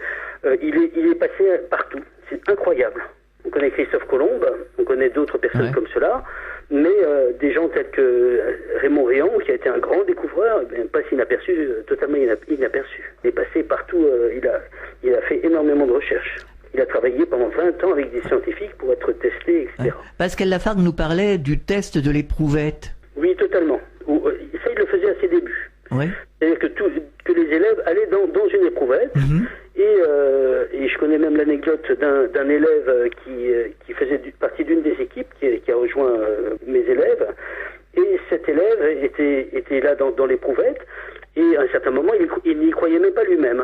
Speaker 6: il est passé partout. C'est incroyable. On connaît Christophe Colomb, on connaît d'autres personnes comme cela, mais des gens tels que Raymond Réan, qui a été un grand découvreur, passe inaperçu, totalement inaperçu. Il est passé partout, il a fait énormément de recherches. Il a travaillé pendant 20 ans avec des scientifiques pour être testé, etc.
Speaker 4: Ouais. Pascal Lafargue nous parlait du test de l'éprouvette.
Speaker 6: Oui, totalement. Ça, il le faisait à ses débuts.
Speaker 4: Ouais.
Speaker 6: C'est-à-dire que les élèves allaient dans une éprouvette, et je connais même l'anecdote d'un élève qui faisait partie d'une des équipes qui a rejoint mes élèves, et cet élève était là dans l'éprouvette, et à un certain moment il n'y croyait même pas lui-même.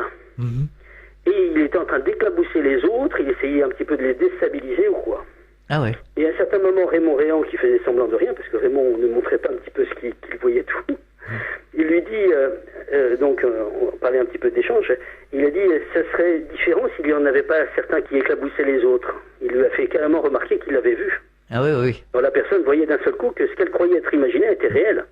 Speaker 6: Et il était en train d'éclabousser les autres, il essayait un petit peu de les déstabiliser ou quoi.
Speaker 4: Ah ouais.
Speaker 6: Et à un certain moment, Raymond Réan, qui faisait semblant de rien, parce que Raymond ne montrait pas un petit peu ce qu'il voyait tout, il lui dit, donc on parlait un petit peu d'échange, il a dit ça serait différent s'il n'y en avait pas certains qui éclaboussaient les autres. Il lui a fait carrément remarquer qu'il l'avait vu.
Speaker 4: Ah oui.
Speaker 6: Alors la personne voyait d'un seul coup que ce qu'elle croyait être imaginaire était réel.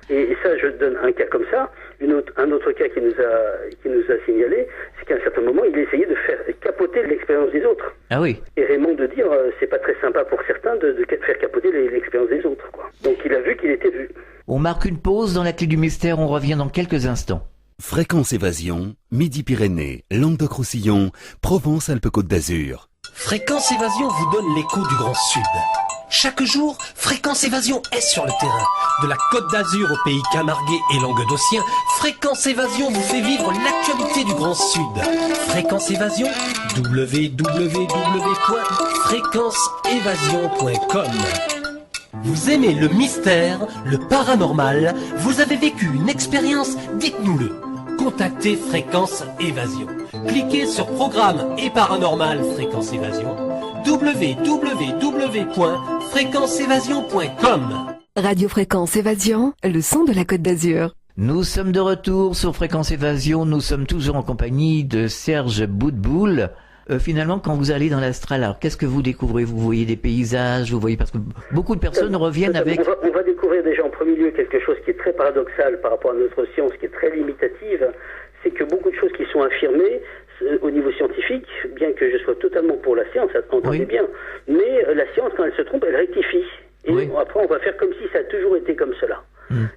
Speaker 6: Et ça, je donne un cas comme ça. Un autre cas qui nous a signalé, c'est qu'à un certain moment, il essayait de faire capoter l'expérience des autres.
Speaker 4: Ah oui.
Speaker 6: Et Raymond de dire, c'est pas très sympa pour certains de faire capoter l'expérience des autres, quoi. Donc il a vu qu'il était vu.
Speaker 4: On marque une pause dans la clé du mystère, on revient dans quelques instants.
Speaker 2: Fréquence Évasion, Midi-Pyrénées, Languedoc-Roussillon, Provence-Alpes-Côte d'Azur.
Speaker 5: Fréquence Évasion vous donne l'écho du Grand Sud. Chaque jour, Fréquence Évasion est sur le terrain. De la Côte d'Azur au pays camarguais et languedocien, Fréquence Évasion vous fait vivre l'actualité du Grand Sud. Fréquence Évasion, www.fréquenceévasion.com. Vous aimez le mystère, le paranormal, vous avez vécu une expérience, dites-nous-le. Contactez Fréquence Évasion. Cliquez sur Programme et Paranormal Fréquence Évasion. www.fréquenceévasion.com.
Speaker 9: Radio Fréquence Évasion, le son de la Côte d'Azur.
Speaker 4: Nous sommes de retour sur Fréquence Évasion, nous sommes toujours en compagnie de Serge Boudboul. Finalement, quand vous allez dans l'astral, alors qu'est-ce que vous découvrez? Vous voyez des paysages, vous voyez, parce que beaucoup de personnes reviennent avec...
Speaker 6: On va découvrir déjà en premier lieu quelque chose qui est très paradoxal par rapport à notre science, qui est très limitative, c'est que beaucoup de choses qui sont affirmées au niveau scientifique, bien que je sois totalement pour la science, entendez bien, mais la science, quand elle se trompe, elle rectifie. Et après, on va faire comme si ça a toujours été comme cela.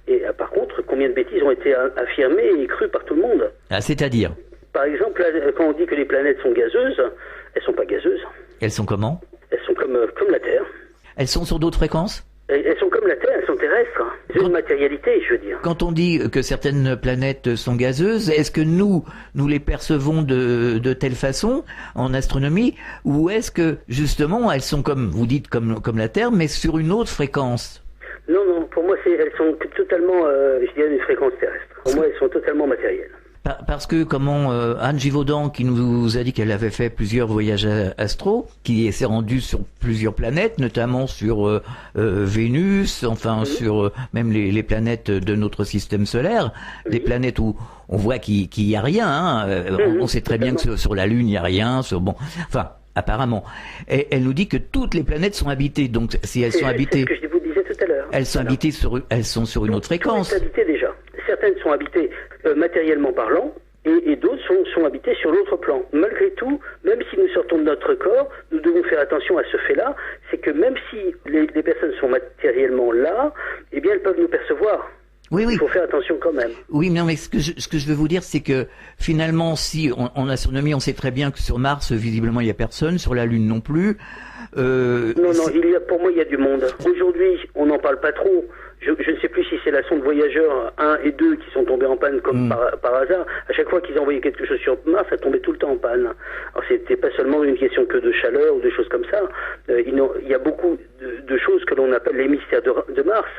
Speaker 6: Et par contre, combien de bêtises ont été affirmées et crues par tout le monde?
Speaker 4: C'est-à-dire?
Speaker 6: Par exemple, quand on dit que les planètes sont gazeuses, elles sont pas gazeuses.
Speaker 4: Elles sont comment?
Speaker 6: Elles sont comme la Terre.
Speaker 4: Elles sont sur d'autres fréquences?
Speaker 6: Elles sont comme la Terre, elles sont terrestres. C'est une matérialité, je veux dire.
Speaker 4: Quand on dit que certaines planètes sont gazeuses, est-ce que nous les percevons de telle façon en astronomie, ou est-ce que justement elles sont comme, vous dites, comme la Terre, mais sur une autre fréquence?
Speaker 6: Non, pour moi elles sont totalement, je dirais, une fréquence terrestre. Pour moi elles sont totalement matérielles.
Speaker 4: Parce que Anne Givaudan, qui nous a dit qu'elle avait fait plusieurs voyages astro, qui s'est rendue sur plusieurs planètes, notamment sur Vénus, enfin sur même les planètes de notre système solaire, des planètes où on voit qu'il y a rien. Hein. On sait très bien que sur la Lune il y a rien. Apparemment. Et elle nous dit que toutes les planètes sont habitées. Donc si elles sont habitées,
Speaker 6: c'est ce que je vous disais tout à l'heure.
Speaker 4: Elles sont habitées elles sont sur une autre fréquence.
Speaker 6: Toutes habitées déjà. Certaines sont habitées matériellement parlant, et d'autres sont habitées sur l'autre plan. Malgré tout, même si nous sortons de notre corps, nous devons faire attention à ce fait-là, c'est que même si les personnes sont matériellement là, eh bien elles peuvent nous percevoir.
Speaker 4: Oui.
Speaker 6: Il faut faire attention quand même.
Speaker 4: Oui, mais ce que je veux vous dire, c'est que finalement, si en astronomie, on sait très bien que sur Mars, visiblement, il n'y a personne, sur la Lune non plus.
Speaker 6: Non, pour moi, il y a du monde. Aujourd'hui, on n'en parle pas trop. Je ne sais plus si c'est la sonde Voyageur 1 et 2 qui sont tombés en panne comme par hasard. À chaque fois qu'ils envoyaient quelque chose sur Mars, ça tombait tout le temps en panne. Alors c'était pas seulement une question que de chaleur ou de choses comme ça. Il y a beaucoup de choses que l'on appelle les mystères de Mars.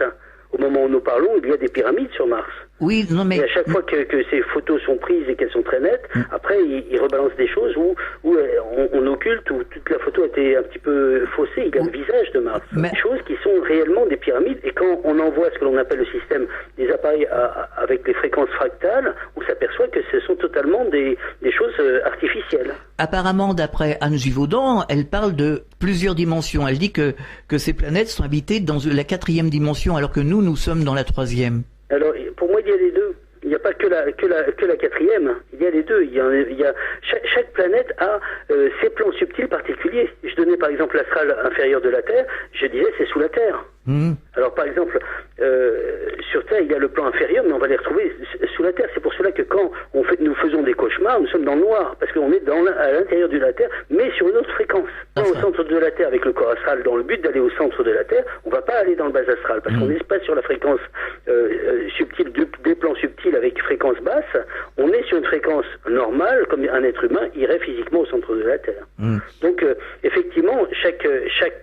Speaker 6: Au moment où nous parlons, il y a des pyramides sur Mars.
Speaker 4: Oui, non mais...
Speaker 6: Et à chaque fois que ces photos sont prises et qu'elles sont très nettes, après ils rebalancent des choses où on occulte, où toute la photo a été un petit peu faussée. Il y a le visage de Mars. Des choses qui sont réellement des pyramides. Et quand on envoie ce que l'on appelle le système des appareils avec les fréquences fractales, on s'aperçoit que ce sont totalement des choses artificielles.
Speaker 4: Apparemment, d'après Anne Givaudan, elle parle de plusieurs dimensions. Elle dit que ces planètes sont habitées dans la 4e dimension, alors que nous sommes dans la 3e.
Speaker 6: Alors, pour moi, il y a les deux. Il n'y a pas que la 4e. Il y a les deux. Chaque planète a ses plans subtils particuliers. Je donnais par exemple l'astral inférieur de la Terre. Je disais c'est sous la Terre. Alors par exemple, sur Terre il y a le plan inférieur, mais on va les retrouver sous la Terre. C'est pour cela que quand nous faisons des cauchemars, nous sommes dans le noir, parce qu'on est à l'intérieur de la Terre, mais sur une autre fréquence. Au centre de la Terre avec le corps astral, dans le but d'aller au centre de la Terre, on ne va pas aller dans le bas astral, parce qu'on n'est pas sur la fréquence subtile des plans subtils avec fréquence basse. On est sur une fréquence normale, comme un être humain irait physiquement au centre de la Terre. Donc effectivement, chaque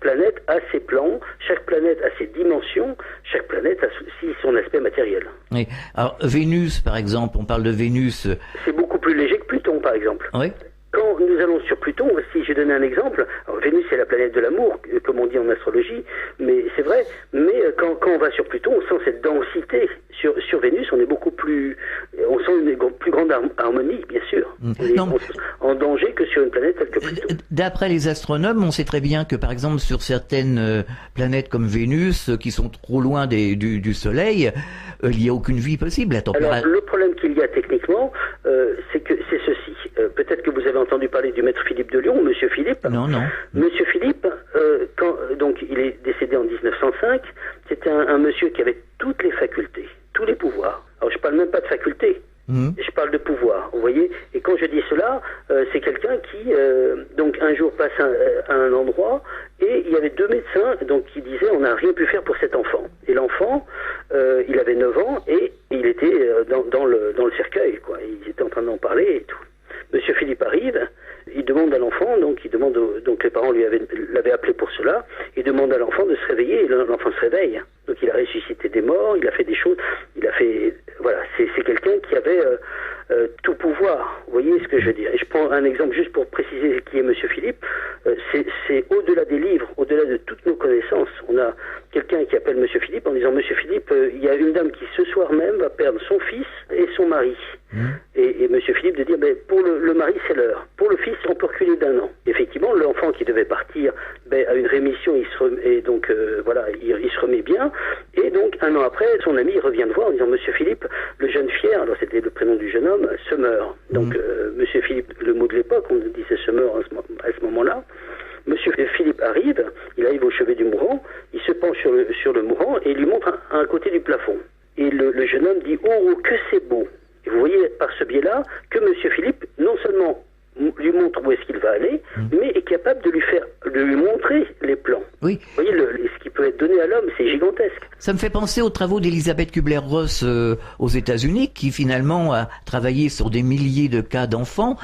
Speaker 6: planète a ses plans, chaque planète a ses dimensions, chaque planète a aussi son aspect matériel.
Speaker 4: Oui. Alors Vénus, par exemple, on parle de Vénus.
Speaker 6: C'est beaucoup plus léger que Pluton, par exemple.
Speaker 4: Oui.
Speaker 6: Quand nous allons sur Pluton, si je donne un exemple, alors Vénus c'est la planète de l'amour, comme on dit en astrologie, mais c'est vrai, mais quand on va sur Pluton, on sent cette densité. Sur Vénus, on est beaucoup plus, on sent une plus grande harmonie, bien sûr. On est en danger que sur une planète telle que Pluton.
Speaker 4: D'après les astronomes, on sait très bien que par exemple sur certaines planètes comme Vénus, qui sont trop loin du Soleil, il n'y a aucune vie possible.
Speaker 6: Alors le problème qu'il y a techniquement, c'est ceci. Peut-être que vous avez entendu parler du maître Philippe de Lyon, Monsieur Philippe.
Speaker 4: Non.
Speaker 6: Monsieur Philippe, donc il est décédé en 1905. C'était un monsieur qui avait toutes les facultés, tous les pouvoirs. Alors je parle même pas de facultés. Je parle de pouvoir, vous voyez. Et quand je dis cela, c'est quelqu'un qui, donc un jour passe à un endroit et il y avait deux médecins, donc qui en parler et tout. Monsieur Philippe arrive, il demande à l'enfant, donc les parents l'avaient appelé pour cela, il demande à l'enfant de se réveiller, et l'enfant se réveille. Donc il a ressuscité des morts, il a fait des choses, voilà, c'est quelqu'un qui avait tout pouvoir. Vous voyez ce que je veux dire? Et je prends un exemple juste pour préciser qui est Monsieur Philippe. C'est au-delà des livres, au-delà de toutes nos connaissances. On a quelqu'un qui appelle Monsieur Philippe en disant Monsieur Philippe, il y a une dame qui ce soir même va perdre son fils et son mari. Et Monsieur Philippe de dire, pour le mari c'est l'heure, pour le fils on peut reculer d'1 an. Effectivement, l'enfant qui devait partir a une rémission, il se remet bien. Et donc 1 an après, son ami revient le voir en disant Monsieur Philippe, le jeune fier, alors c'était le prénom du jeune homme, se meurt. Donc Monsieur Philippe, le mot de l'époque, on disait se meurt à ce moment-là. Monsieur Philippe arrive au chevet du mourant, il se penche sur le mourant et il lui montre un côté du plafond. Et le jeune homme dit oh que c'est beau. Et vous voyez par ce biais-là que Monsieur Philippe non seulement lui montre où est-ce qu'il va aller, mais est capable de lui montrer les plans.
Speaker 4: Oui.
Speaker 6: Vous voyez, ce qui peut être donné à l'homme, c'est gigantesque.
Speaker 4: Ça me fait penser aux travaux d'Elisabeth Kubler-Ross aux États-Unis, qui finalement a travaillé sur des milliers de cas d'enfants,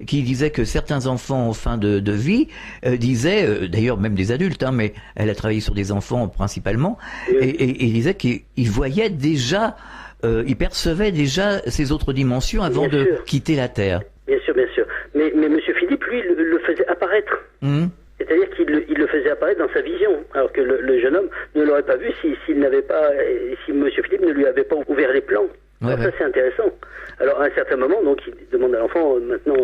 Speaker 4: qui disait que certains enfants en fin de vie disaient, d'ailleurs même des adultes, mais elle a travaillé sur des enfants principalement, et disait qu'ils voyaient déjà, ils percevaient déjà ces autres dimensions avant de quitter la Terre.
Speaker 6: Bien sûr, bien sûr. Mais Monsieur Philippe, lui, le faisait apparaître. C'est-à-dire qu'il le faisait apparaître dans sa vision, alors que le jeune homme ne l'aurait pas vu si Monsieur Philippe ne lui avait pas ouvert les plans. Alors ça, c'est intéressant. Alors à un certain moment, donc il demande à l'enfant, maintenant,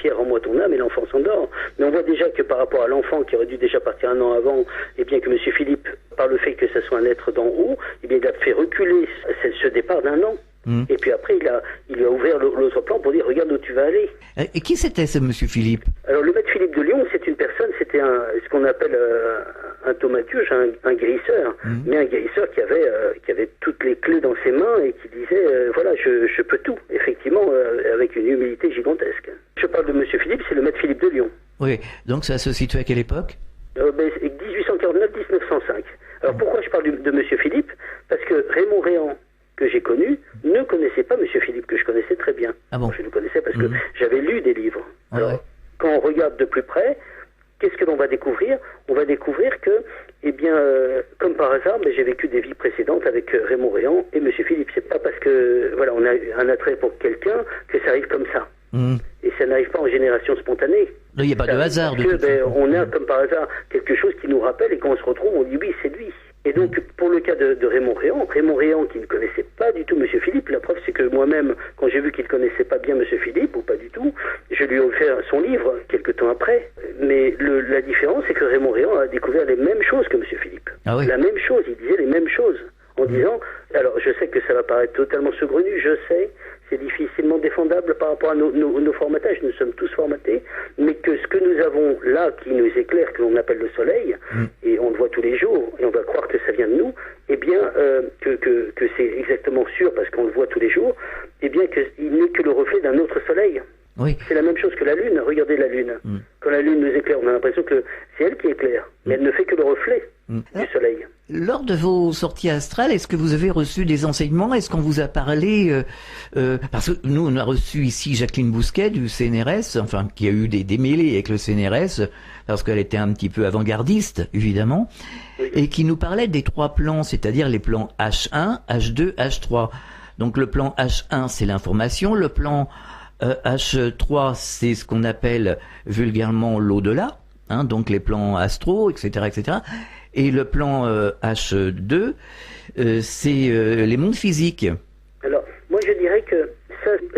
Speaker 6: fier en moi ton âme, et l'enfant s'endort. Mais on voit déjà que par rapport à l'enfant qui aurait dû déjà partir 1 an avant, et bien que Monsieur Philippe, par le fait que ce soit un être d'en haut, il a fait reculer ce départ d'1 an. Et puis après, il lui a ouvert l'autre plan pour dire regarde où tu vas aller.
Speaker 4: Et qui c'était ce Monsieur Philippe?
Speaker 6: Alors le maître Philippe de Lyon, c'est une personne, c'était ce qu'on appelle un thaumaturge, un guérisseur, mais un guérisseur qui avait toutes les clés dans ses mains et qui disait voilà, je peux tout, effectivement, avec une humilité gigantesque. Je parle de Monsieur Philippe, c'est le maître Philippe de Lyon.
Speaker 4: Oui, donc ça se situe à quelle époque?
Speaker 6: 1849-1905. Alors pourquoi je parle de Monsieur Philippe? Parce que Raymond Réan, que j'ai connu, ne connaissait pas Monsieur Philippe, que je connaissais très bien.
Speaker 4: Ah bon?
Speaker 6: Je le connaissais parce que j'avais lu des livres. Alors, quand on regarde de plus près, qu'est-ce que l'on va découvrir? On va découvrir que, comme par hasard, j'ai vécu des vies précédentes avec Raymond Réan et Monsieur Philippe. C'est pas parce que, voilà, on a un attrait pour quelqu'un que ça arrive comme ça. Et ça n'arrive pas en génération spontanée.
Speaker 4: Il n'y a pas de hasard.
Speaker 6: On a, comme par hasard, quelque chose qui nous rappelle et quand on se retrouve, on dit oui, c'est lui. Et donc, pour le cas de Raymond Réan qui ne connaissait pas du tout Monsieur Philippe, la preuve c'est que moi-même, quand j'ai vu qu'il ne connaissait pas bien Monsieur Philippe, ou pas du tout, je lui ai offert son livre quelques temps après. Mais la différence, c'est que Raymond Réan a découvert les mêmes choses que Monsieur Philippe.
Speaker 4: Ah oui.
Speaker 6: La même chose, il disait les mêmes choses. En disant, alors je sais que ça va paraître totalement saugrenu, je sais, c'est difficilement défendable par rapport à nos formatages, nous sommes tous formatés, mais que ce que nous avons là, qui nous éclaire, que l'on appelle le soleil, et on le voit tous les jours, et on va croire que ça vient de nous, eh bien, que c'est exactement sûr, parce qu'on le voit tous les jours, eh bien, qu'il n'est que le reflet d'un autre soleil.
Speaker 4: Oui.
Speaker 6: C'est la même chose que la Lune, regardez la Lune. Quand la Lune nous éclaire, on a l'impression que c'est elle qui éclaire, mais elle ne fait que le reflet du soleil.
Speaker 4: Lors de vos sorties astrales, est-ce que vous avez reçu des enseignements? Est-ce qu'on vous a parlé parce que nous, on a reçu ici Jacqueline Bousquet du CNRS, enfin, qui a eu des démêlés avec le CNRS, parce qu'elle était un petit peu avant-gardiste, évidemment, et qui nous parlait des 3 plans, c'est-à-dire les plans H1, H2, H3. Donc le plan H1, c'est l'information, le plan H3, c'est ce qu'on appelle vulgairement l'au-delà, donc les plans astro, etc., etc. Et le plan H2, c'est les mondes physiques.
Speaker 6: Alors, moi je dirais que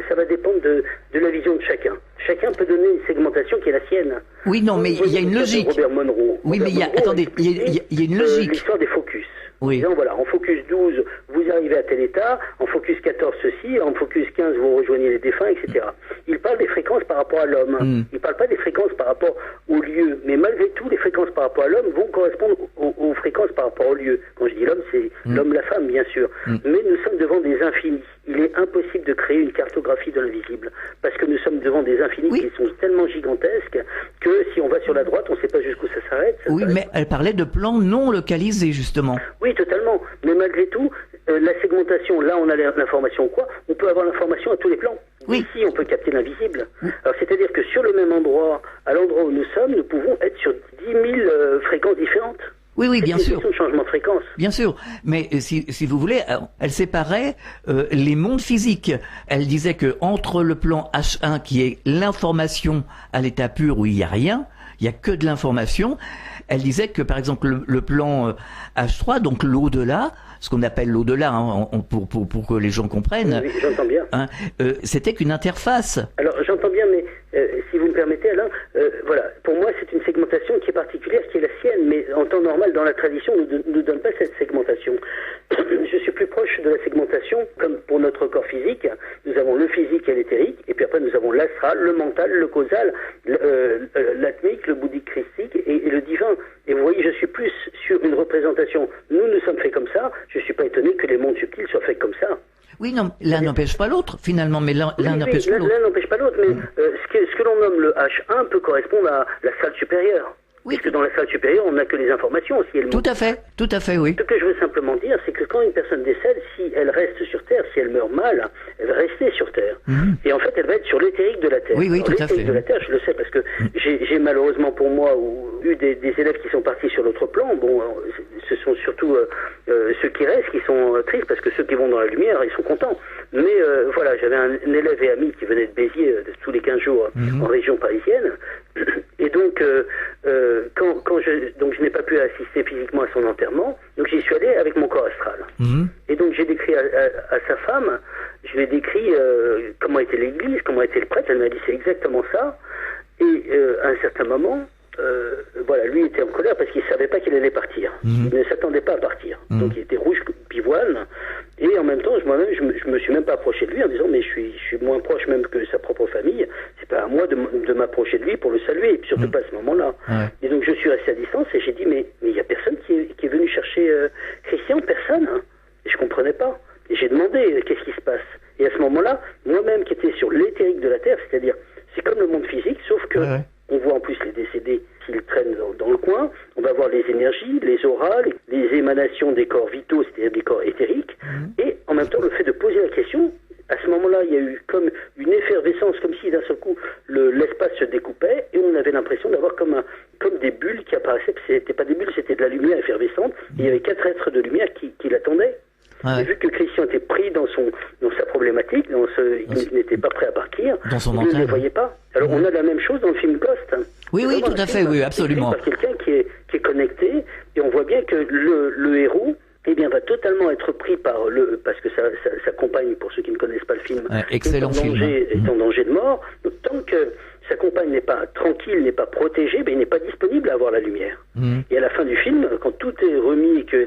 Speaker 6: ça va dépendre de la vision de chacun. Chacun peut donner une segmentation qui est la sienne.
Speaker 4: Oui, non, mais il y a une logique.
Speaker 6: Robert Monroe.
Speaker 4: Oui, mais il y a une logique.
Speaker 6: L'histoire des focus.
Speaker 4: Oui.
Speaker 6: Disant, voilà, en focus 12, vous arrivez à tel état, en focus 14, ceci, en focus 15, vous rejoignez les défunts, etc. Il parle des fréquences par rapport à l'homme. Il ne parle pas des fréquences par rapport au lieu. Mais malgré tout, les fréquences par rapport à l'homme vont correspondre aux fréquences par rapport au lieu. Quand je dis l'homme, c'est l'homme, la femme, bien sûr. Mais nous sommes devant des infinis. Il est impossible de créer une cartographie de l'invisible. Parce que nous sommes devant des infinis qui sont tellement gigantesques que si on va sur la droite, on ne sait pas jusqu'où ça s'arrête.
Speaker 4: Oui, mais elle parlait de plans non localisés, justement.
Speaker 6: Oui, totalement. Mais malgré tout, la segmentation, là on a l'information quoi? On peut avoir l'information à tous les plans.
Speaker 4: Oui.
Speaker 6: Ici, on peut capter l'invisible. Alors, c'est-à-dire que sur le même endroit, à l'endroit où nous sommes, nous pouvons être sur 10 000 fréquences différentes.
Speaker 4: Oui, oui, bien
Speaker 6: C'est
Speaker 4: sûr.
Speaker 6: une question de changement de fréquence.
Speaker 4: Bien sûr, mais si vous voulez, elle séparait les mondes physiques. Elle disait que entre le plan H1 qui est l'information à l'état pur où il n'y a rien, il n'y a que de l'information. Elle disait que par exemple le plan H3, donc l'au-delà, ce qu'on appelle l'au-delà, hein, pour que les gens comprennent,
Speaker 6: Oui, j'entends bien.
Speaker 4: hein, c'était qu'une interface.
Speaker 6: Alors, j'entends bien, mais si vous me permettez, Alain, voilà, pour moi, c'est une segmentation qui est particulière, qui est la sienne, mais en temps normal, dans la tradition, on ne donne pas cette segmentation. Je suis plus proche de la segmentation, comme pour notre corps physique, nous avons le physique et l'éthérique, et puis après, nous avons l'astral, le mental, le causal, l'atmique, le bouddhique christique et le divin. Et vous voyez, je suis plus sur une représentation. Nous sommes faits comme ça, je suis pas étonné que les mondes subtils soient faits comme ça.
Speaker 4: Oui, non, l'un n'empêche pas l'autre, finalement, mais l'un n'empêche pas l'autre.
Speaker 6: L'un n'empêche pas l'autre, mais ce que l'on nomme le H1 peut correspondre à la salle supérieure.
Speaker 4: Oui.
Speaker 6: Puisque dans la salle supérieure, on n'a que les informations aussi.
Speaker 4: Tout à fait, oui.
Speaker 6: Ce que je veux simplement dire, c'est que quand une personne décède, si elle reste sur Terre, si elle meurt mal, elle va rester sur Terre. Et en fait, elle va être sur l'éthérique de la Terre.
Speaker 4: Oui,
Speaker 6: Alors,
Speaker 4: tout à fait.
Speaker 6: l'éthérique de la Terre, je le sais, parce que j'ai malheureusement pour moi eu des élèves qui sont partis sur l'autre plan. Bon, ce sont surtout ceux qui restent qui sont tristes, parce que ceux qui vont dans la lumière, ils sont contents. Mais voilà, j'avais un élève et ami qui venait de Béziers tous les 15 jours en région parisienne. Et donc, quand je n'ai pas pu assister physiquement à son enterrement, donc j'y suis allé avec mon corps astral. Et donc j'ai décrit à sa femme, je lui ai décrit comment était l'église, comment était le prêtre. Elle m'a dit c'est exactement ça. Et à un certain moment, voilà, lui était en colère parce qu'il savait pas qu'il allait partir. Il ne s'attendait pas à partir. Donc il était rouge pivoine. Et en même temps, moi-même, je me suis même pas approché de lui en disant mais je suis moins proche même que sa propre famille. C'est pas à moi de m'approcher de lui pour le saluer, et puis surtout pas à ce moment-là. Ouais. Et donc je suis resté à distance et j'ai dit mais il y a personne qui est venu chercher Christian, personne. Hein. Et je comprenais pas. Et j'ai demandé qu'est-ce qui se passe. Et à ce moment-là, moi-même qui étais sur l'éthérique de la Terre, c'est-à-dire c'est comme le monde physique, sauf que on voit en plus les décédés s'ils traînent dans le coin. On va voir les énergies, les auras, les émanations des corps vitaux, c'est-à-dire des corps éthériques. Et en même temps, le fait de poser la question, à ce moment-là, il y a eu comme une effervescence, comme si d'un seul coup, l'espace se découpait et on avait l'impression d'avoir comme des bulles qui apparaissaient. C'était pas des bulles, c'était de la lumière effervescente. Et il y avait 4 êtres de lumière qui l'attendaient. Et vu que Christian était pris dans sa problématique, il n'était pas prêt à partir, il ne les voyait pas. Alors on a la même chose dans le film Ghost.
Speaker 4: Oui, oui, tout à fait, oui, absolument.
Speaker 6: Par quelqu'un qui est connecté, et on voit bien que le héros, eh bien, va totalement être pris parce que sa compagne, pour ceux qui ne connaissent pas le film,
Speaker 4: excellent film,
Speaker 6: est en danger de mort. Donc tant que sa compagne n'est pas tranquille, n'est pas protégée, ben, il n'est pas disponible à avoir la lumière. Et à la fin du film, quand tout est remis et que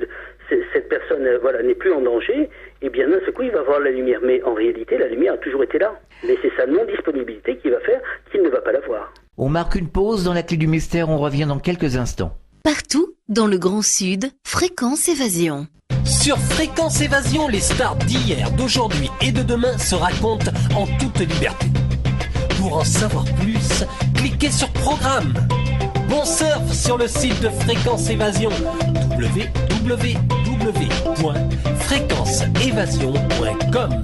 Speaker 6: cette personne n'est plus en danger, eh bien d'un seul coup il va voir la lumière. Mais en réalité, la lumière a toujours été là. Mais c'est sa non-disponibilité qui va faire qu'il ne va pas la voir.
Speaker 4: On marque une pause dans la clé du mystère, on revient dans quelques instants.
Speaker 3: Partout, dans le Grand Sud, Fréquence Évasion.
Speaker 5: Sur Fréquence Évasion, les stars d'hier, d'aujourd'hui et de demain se racontent en toute liberté. Pour en savoir plus, cliquez sur Programme. Bon surf sur le site de Fréquence Évasion, www.fréquenceévasion.com.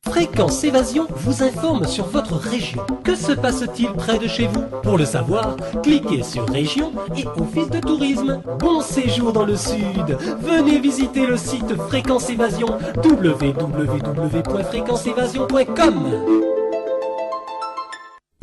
Speaker 5: Fréquence Évasion vous informe sur votre région. Que se passe-t-il près de chez vous? Pour le savoir, cliquez sur Région et Office de tourisme. Bon séjour dans le Sud. Venez visiter le site Fréquence Évasion, www.fréquenceévasion.com.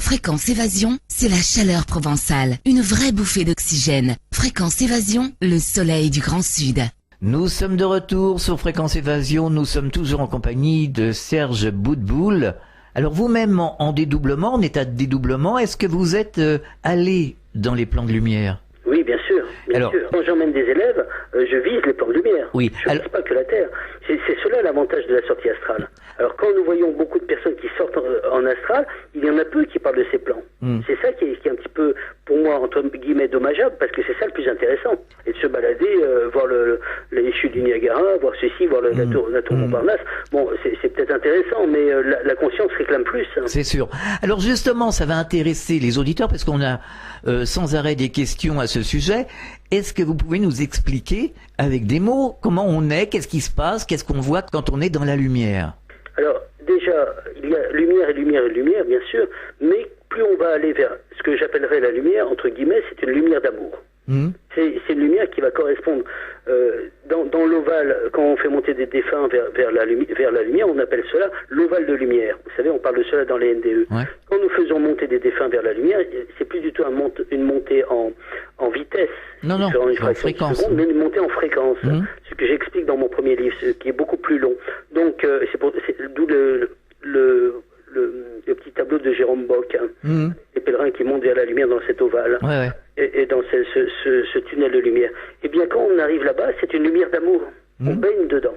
Speaker 3: Fréquence Évasion, c'est la chaleur provençale, une vraie bouffée d'oxygène. Fréquence Évasion, le soleil du Grand Sud.
Speaker 4: Nous sommes de retour sur Fréquence Évasion, nous sommes toujours en compagnie de Serge Boudboul. Alors vous-même en dédoublement, en état de dédoublement, est-ce que vous êtes allé dans les plans de lumière?
Speaker 6: Oui, bien sûr. Bien sûr. Quand j'emmène des élèves, je vise les plans de lumière.
Speaker 4: Oui.
Speaker 6: Je ne vise pas que la Terre. C'est cela l'avantage de la sortie astrale. Alors quand nous voyons beaucoup de personnes qui sortent en astral, il y en a peu qui parlent de ces plans. C'est ça qui est un petit peu, pour moi, entre guillemets, dommageable, parce que c'est ça le plus intéressant. Et de se balader, voir les chutes du Niagara, voir ceci, voir la tour Montparnasse. Bon, c'est peut-être intéressant, mais la conscience réclame plus. Hein.
Speaker 4: C'est sûr. Alors justement, ça va intéresser les auditeurs, parce qu'on a sans arrêt des questions à ce sujet. Est-ce que vous pouvez nous expliquer, avec des mots, comment on est, qu'est-ce qui se passe, qu'est-ce qu'on voit quand on est dans la lumière?
Speaker 6: Alors, déjà, il y a lumière et lumière et lumière, bien sûr, mais plus on va aller vers ce que j'appellerais la lumière, entre guillemets, c'est une lumière d'amour. C'est une lumière qui va correspondre dans l'ovale, quand on fait monter des défunts vers la lumière, on appelle cela l'ovale de lumière. Vous savez, on parle de cela dans les NDE. Ouais. Quand nous faisons monter des défunts vers la lumière, c'est plus du tout une montée en vitesse,
Speaker 4: non, en fréquence,
Speaker 6: seconde, mais une montée en fréquence. Ce que j'explique dans mon premier livre, ce qui est beaucoup plus long. Donc, c'est d'où le petit tableau de Jérôme Bock, les pèlerins qui montent vers la lumière dans cet ovale, et dans ce tunnel de lumière. Eh bien, quand on arrive là-bas, c'est une lumière d'amour. On baigne dedans.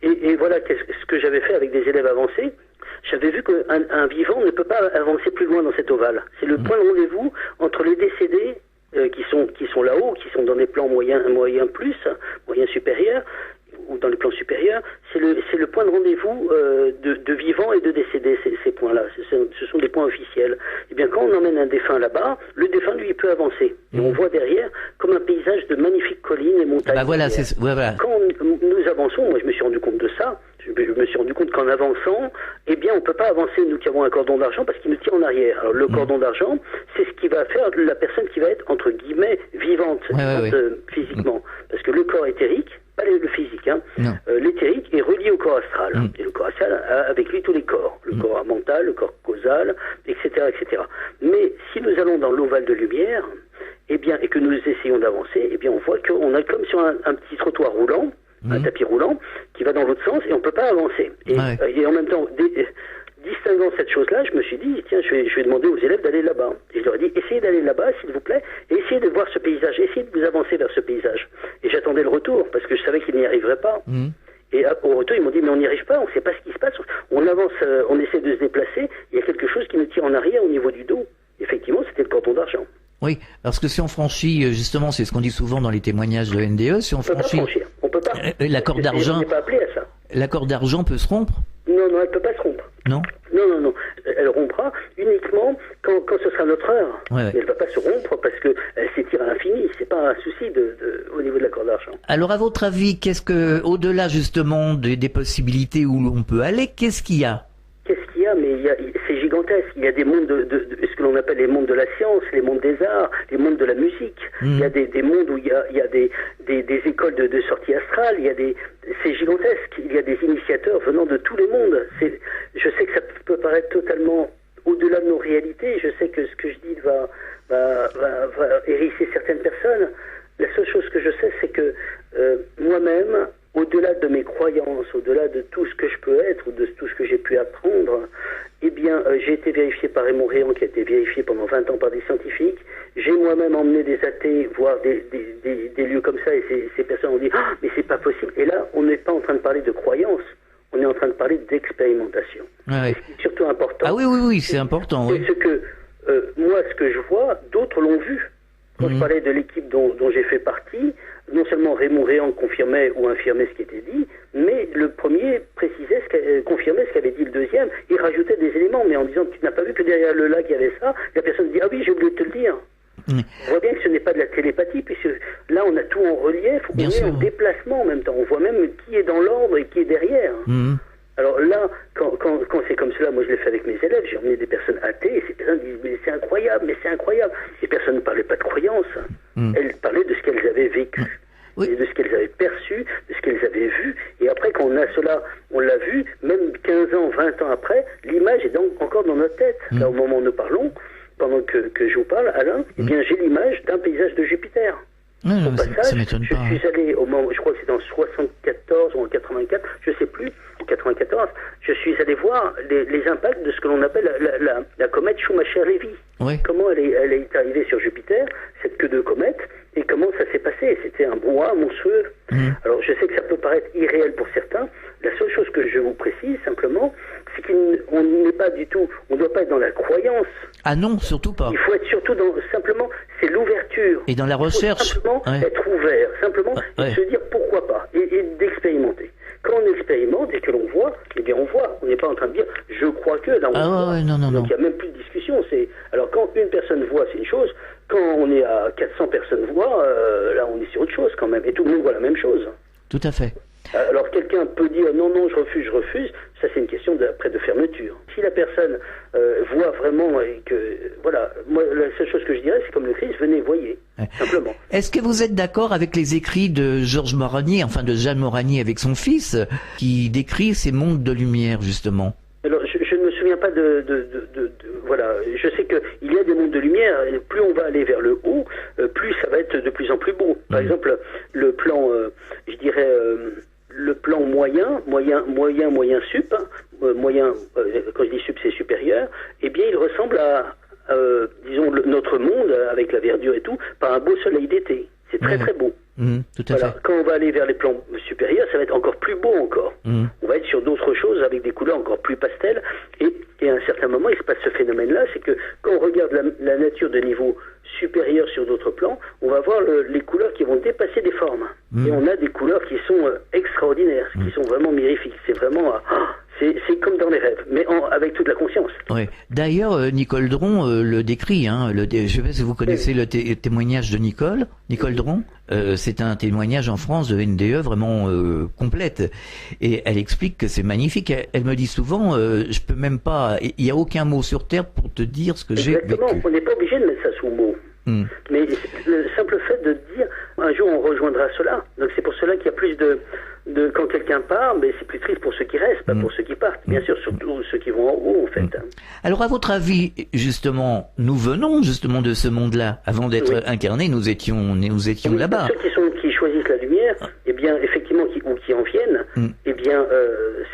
Speaker 6: Et voilà ce que j'avais fait avec des élèves avancés. J'avais vu qu'un vivant ne peut pas avancer plus loin dans cet ovale. C'est le point de rendez-vous entre les décédés qui sont là-haut, qui sont dans des plans moyens supérieurs, ou dans les plans supérieurs, c'est le point de rendez-vous de vivants et de décédés, ces points-là. Ce sont des points officiels. Eh bien, quand on emmène un défunt là-bas, le défunt, lui, il peut avancer. Et on voit derrière comme un paysage de magnifiques collines et montagnes. Quand nous avançons, moi je me suis rendu compte de ça, je me suis rendu compte qu'en avançant, eh bien, on ne peut pas avancer, nous qui avons un cordon d'argent, parce qu'il nous tire en arrière. Alors, le cordon d'argent, c'est ce qui va faire la personne qui va être, entre guillemets, vivante, physiquement. Parce que le corps éthérique, pas le physique, l'éthérique est relié au corps astral. Et le corps astral a avec lui tous les corps. Le corps mental, le corps causal, etc., etc. Mais si nous allons dans l'ovale de lumière, eh bien, et que nous essayons d'avancer, eh bien, on voit qu'on est comme sur un petit trottoir roulant, un tapis roulant, qui va dans l'autre sens, et on ne peut pas avancer. Et en même temps, distinguant cette chose-là, je me suis dit, tiens, je vais demander aux élèves d'aller là-bas. Et je leur ai dit, essayez d'aller là-bas, s'il vous plaît, et essayez de voir ce paysage, essayez de vous avancer vers ce paysage. Et j'attendais le retour, parce que je savais qu'ils n'y arriveraient pas. Et au retour, ils m'ont dit, mais on n'y arrive pas, on ne sait pas ce qui se passe. On avance, on essaie de se déplacer, il y a quelque chose qui nous tire en arrière au niveau du dos. Effectivement, c'était le cordon d'argent.
Speaker 4: Oui, parce que si on franchit, justement, c'est ce qu'on dit souvent dans les témoignages de NDE, si on franchit...
Speaker 6: On peut pas.
Speaker 4: L'accord d'argent...
Speaker 6: On n'est pas appelé à ça.
Speaker 4: L'accord d'argent peut se rompre?
Speaker 6: Non, elle ne peut pas se rompre.
Speaker 4: Non.
Speaker 6: Elle rompra uniquement quand ce sera notre heure. Mais elle ne va pas se rompre parce qu'elle s'étire à l'infini. C'est pas un souci au niveau de l'accord d'argent.
Speaker 4: Alors, à votre avis, qu'est-ce que, au-delà justement des possibilités où l'on peut aller, qu'est-ce qu'il y a?
Speaker 6: Mais c'est gigantesque. Il y a des mondes de ce que l'on appelle les mondes de la science, les mondes des arts, les mondes de la musique. Il y a des mondes où il y a des écoles de sortie astrale. C'est gigantesque. Il y a des initiateurs venant de tous les mondes. Je sais que ça peut paraître totalement au-delà de nos réalités. Je sais que ce que je dis va hérisser certaines personnes. La seule chose que je sais, c'est que moi-même, au-delà de mes croyances, au-delà de tout ce que je peux être, ou de tout ce que j'ai pu apprendre, eh bien, j'ai été vérifié par Raymond Réan, qui a été vérifié pendant 20 ans par des scientifiques. J'ai moi-même emmené des athées voir des lieux comme ça, et ces personnes ont dit « Ah, mais c'est pas possible !» Et là, on n'est pas en train de parler de croyances, on est en train de parler d'expérimentation.
Speaker 4: Ouais.
Speaker 6: Ce qui est surtout important.
Speaker 4: Ah oui, c'est important.
Speaker 6: C'est ce que, moi, ce que je vois, d'autres l'ont vu. Quand je parlais de l'équipe dont j'ai fait partie, non seulement Raymond Réan confirmait ou infirmait ce qui était dit, mais le premier confirmait ce qu'avait dit le deuxième, et rajoutait des éléments, mais en disant « Tu n'as pas vu que derrière le lac il y avait ça ?» La personne dit « Ah oui, j'ai oublié de te le dire. » On voit bien que ce n'est pas de la télépathie, puisque là on a tout en relief, on est en déplacement en même temps, on voit même qui est dans l'ordre et qui est derrière. Alors là, quand c'est comme cela, moi je l'ai fait avec mes élèves, j'ai emmené des personnes athées, et ces personnes disent « Mais c'est incroyable, mais c'est incroyable !» Ces personnes ne parlaient pas de croyances, elles parlaient de ce qu'elles avaient vécu, et de ce qu'elles avaient perçu, de ce qu'elles avaient vu, et après quand on a cela, on l'a vu, même 15 ans, 20 ans après, l'image est donc encore dans notre tête. Là au moment où nous parlons, pendant que je vous parle, Alain, eh bien j'ai l'image d'un paysage de Jupiter. Au passage,
Speaker 4: ça m'étonne pas.
Speaker 6: Je suis allé au moment, je crois que c'est en 74 ou en 84, je sais plus, en 94, je suis allé voir les impacts de ce que l'on appelle la comète Schumacher-Levy. Comment elle est arrivée sur Jupiter, cette queue de comète, et comment ça s'est passé. C'était un brouhaha monstrueux. Alors je sais que ça peut paraître irréel pour certains. La seule chose que je vous précise simplement, c'est qu'on n'est pas du tout, on ne doit pas être dans la croyance.
Speaker 4: Ah non, surtout pas.
Speaker 6: Il faut être surtout simplement, c'est l'ouverture.
Speaker 4: Et dans la recherche.
Speaker 6: Il faut simplement être ouvert, simplement se dire pourquoi pas, et d'expérimenter. Quand on expérimente et que l'on voit, eh bien on voit. On n'est pas en train de dire je crois que, là on voit.
Speaker 4: Non.
Speaker 6: Donc il n'y a même plus de discussion. Alors quand une personne voit, c'est une chose. Quand on est à 400 personnes voient, là on est sur autre chose quand même. Et tout le monde voit la même chose.
Speaker 4: Tout à fait.
Speaker 6: Alors quelqu'un peut dire non, je refuse, ça c'est une question après de fermeture. Si la personne voit vraiment et que, voilà, moi la seule chose que je dirais c'est comme le Christ, venez, voyez, simplement.
Speaker 4: Est-ce que vous êtes d'accord avec les écrits de Georges Moragnier, enfin de Jeanne Moragnier avec son fils, qui décrit ces mondes de lumière justement?
Speaker 6: Alors je ne me souviens pas voilà, je sais qu'il y a des mondes de lumière, et plus on va aller vers le haut, plus ça va être de plus en plus beau. Par exemple, le plan, je dirais, le plan moyen sup, moyen, quand je dis sup c'est supérieur, eh bien il ressemble à, disons, notre monde, avec la verdure et tout, par un beau soleil d'été. C'est très très beau.
Speaker 4: Tout à fait.
Speaker 6: Quand on va aller vers les plans supérieurs, ça va être encore plus beau encore. On va être sur d'autres choses avec des couleurs encore plus pastel. Et à un certain moment, il se passe ce phénomène-là, c'est que quand on regarde la nature de niveau supérieur sur d'autres plans, on va voir les couleurs qui vont dépasser des formes. Et on a des couleurs qui sont extraordinaires, qui sont vraiment mirifiques. C'est vraiment... c'est comme dans les rêves, mais avec toute la conscience.
Speaker 4: Oui. D'ailleurs, Nicole Dron le décrit. Je ne sais pas si vous connaissez le témoignage de Nicole Dron. C'est un témoignage en France de NDE vraiment complète. Et elle explique que c'est magnifique. Elle me dit souvent, je peux même pas... Il n'y a aucun mot sur Terre pour te dire ce que j'ai vécu.
Speaker 6: Exactement, on n'est pas obligé de mettre ça sous mot. Mais le simple fait de dire, un jour on rejoindra cela. Donc c'est pour cela qu'il y a plus de quand quelqu'un part, mais c'est plus triste pour ceux qui restent, pas pour ceux qui partent. Bien sûr, surtout ceux qui vont en haut, en fait.
Speaker 4: Alors, à votre avis, justement, nous venons justement de ce monde-là. Avant d'être incarnés, nous étions là-bas.
Speaker 6: Ceux qui choisissent la lumière, eh bien, effectivement, ou qui en viennent, eh bien,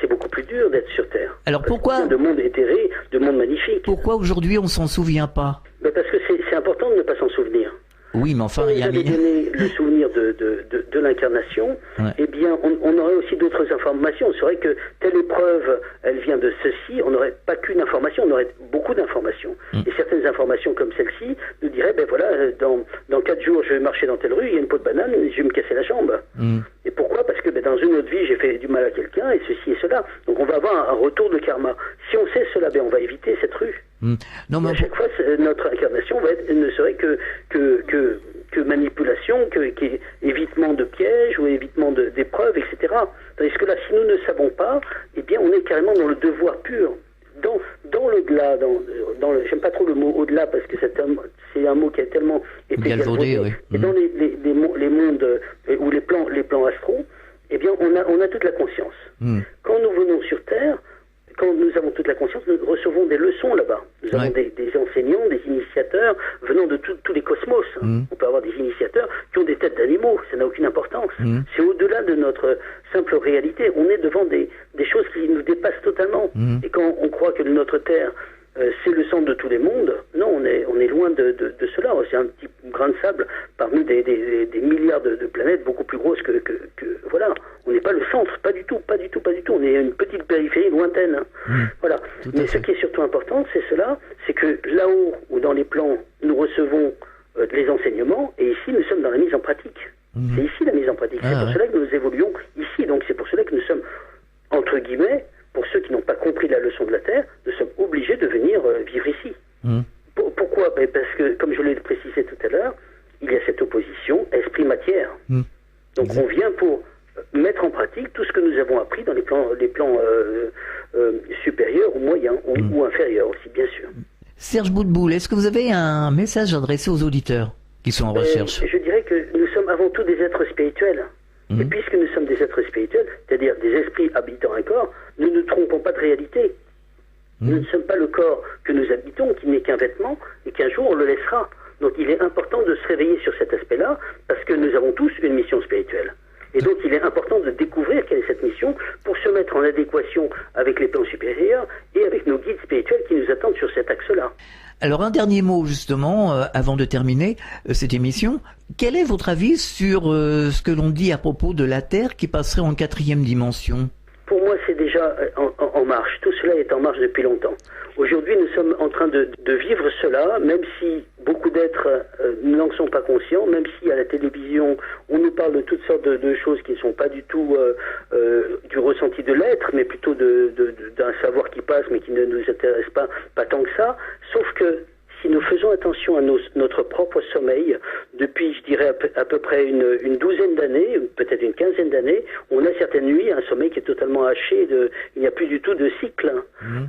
Speaker 6: c'est beaucoup plus dur d'être sur Terre.
Speaker 4: Alors pourquoi
Speaker 6: de monde éthéré, de monde magnifique.
Speaker 4: Pourquoi aujourd'hui on s'en souvient pas?
Speaker 6: Parce que c'est important de ne pas s'en souvenir.
Speaker 4: Oui, mais enfin,
Speaker 6: il y a donné le souvenir de l'incarnation, eh bien, on aurait aussi d'autres informations. On saurait que telle épreuve, elle vient de ceci. On n'aurait pas qu'une information, on aurait beaucoup d'informations. Et certaines informations comme celle-ci nous diraient, ben voilà, dans 4 jours, je vais marcher dans telle rue, il y a une peau de banane, je vais me casser la jambe. Et pourquoi? Parce que dans une autre vie, j'ai fait du mal à quelqu'un, et ceci et cela. Donc on va avoir un retour de karma. Si on sait cela, on va éviter cette rue.
Speaker 4: Non, mais
Speaker 6: à chaque fois, notre incarnation ne serait que manipulation, que évitement de pièges ou évitement d'épreuves, etc. Tandis que là, si nous ne savons pas, eh bien, on est carrément dans le devoir pur. Dans l'au-delà, j'aime pas trop le mot au-delà parce que c'est un mot qui a tellement été galvaudé. Et dans les mondes ou les plans astraux, eh bien, on a toute la conscience. Quand nous venons sur Terre, quand nous avons toute la conscience, nous recevons des leçons là-bas. Nous avons des enseignants, des initiateurs venant de tous les cosmos. On peut avoir des initiateurs qui ont des têtes d'animaux, ça n'a aucune importance. C'est au-delà de notre simple réalité. On est devant des choses qui nous dépassent totalement. Et quand on croit que notre Terre, c'est le centre de tous les mondes, non, on est loin de cela. C'est un petit grain de sable parmi des milliards de planètes beaucoup plus grosses que voilà. On n'est pas le centre, pas du tout. On est une petite périphérie lointaine. Voilà. Mais ce qui est surtout important, c'est cela, c'est que là-haut, ou dans les plans, nous recevons les enseignements, et ici, nous sommes dans la mise en pratique. C'est ici la mise en pratique. C'est pour cela que nous évoluons ici. Donc c'est pour cela que nous sommes, entre guillemets, pour ceux qui n'ont pas compris la leçon de la Terre, nous sommes obligés de venir vivre ici. Pourquoi? Parce que, comme je l'ai précisé tout à l'heure, il y a cette opposition esprit-matière. Donc on vient pour mettre en pratique tout ce que nous avons appris dans les plans supérieurs ou moyens, ou inférieurs aussi, bien sûr.
Speaker 4: Serge Boutboul, est-ce que vous avez un message adressé aux auditeurs qui sont en recherche?
Speaker 6: Je dirais que nous sommes avant tout des êtres spirituels. Et puisque nous sommes des êtres spirituels, c'est-à-dire des esprits habitant un corps, nous ne trompons pas de réalité. Nous ne sommes pas le corps que nous habitons, qui n'est qu'un vêtement, et qu'un jour on le laissera. Donc il est important de se réveiller sur cet aspect-là, parce que nous avons tous une mission spirituelle. Et donc il est important de découvrir quelle est cette mission pour se mettre en adéquation avec les plans supérieurs et avec nos guides spirituels qui nous attendent sur cet axe-là.
Speaker 4: Alors un dernier mot justement, avant de terminer cette émission. Quel est votre avis sur ce que l'on dit à propos de la Terre qui passerait en 4e dimension?
Speaker 6: Pour moi, c'est déjà en marche. Tout cela est en marche depuis longtemps. Aujourd'hui, nous sommes en train de vivre cela, même si beaucoup d'êtres n'en sont pas conscients, même si à la télévision, on nous parle de toutes sortes de choses qui ne sont pas du tout du ressenti de l'être, mais plutôt d'un savoir qui passe, mais qui ne nous intéresse pas tant que ça. Sauf que si nous faisons attention à notre propre sommeil, depuis, je dirais, à peu près une douzaine d'années, peut-être une quinzaine d'années, on a certaines nuits un sommeil qui est totalement haché, il n'y a plus du tout de cycle,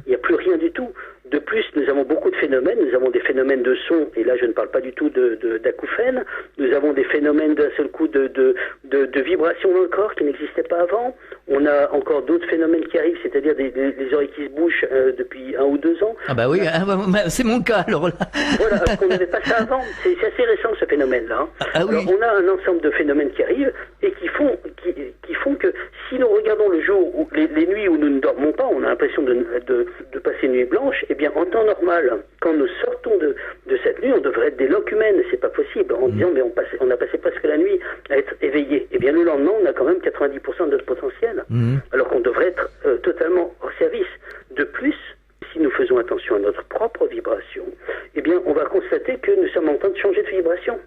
Speaker 6: il n'y a plus rien du tout. De plus, nous avons beaucoup de phénomènes. Nous avons des phénomènes de son, et là je ne parle pas du tout d'acouphènes. Nous avons des phénomènes d'un seul coup de vibrations dans le corps qui n'existaient pas avant. On a encore d'autres phénomènes qui arrivent, c'est-à-dire des oreilles qui se bouchent depuis 1 ou 2 ans.
Speaker 4: Ah bah oui, c'est mon cas alors là.
Speaker 6: Voilà, parce qu'on n'avait pas ça avant. C'est assez récent ce phénomène-là.
Speaker 4: Ah oui.
Speaker 6: Alors, on a un ensemble de phénomènes qui arrivent et qui font que si nous regardons le jour, ou les nuits où nous ne dormons pas, on a l'impression de passer une nuit blanche, eh bien en temps normal, quand nous sortons de cette nuit, on devrait être des locumènes, c'est pas possible, en disant mais on a passé presque la nuit à être éveillé. Eh bien le lendemain, on a quand même 90% de notre potentiel, alors qu'on devrait être totalement hors service. De plus, si nous faisons attention à notre propre vibration, eh bien on va constater que nous sommes en train de changer de vibration.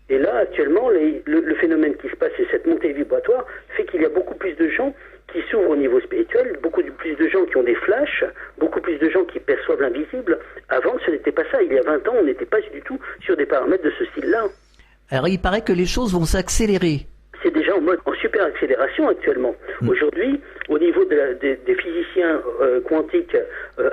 Speaker 6: Et là, actuellement, le phénomène qui se passe, et cette montée vibratoire, fait qu'il y a beaucoup plus de gens qui s'ouvrent au niveau spirituel, beaucoup plus de gens qui ont des flashs, beaucoup plus de gens qui perçoivent l'invisible. Avant, ce n'était pas ça. Il y a 20 ans, on n'était pas du tout sur des paramètres de ce style-là.
Speaker 4: Alors, il paraît que les choses vont s'accélérer.
Speaker 6: C'est déjà en super accélération actuellement. Aujourd'hui, au niveau des physiciens quantiques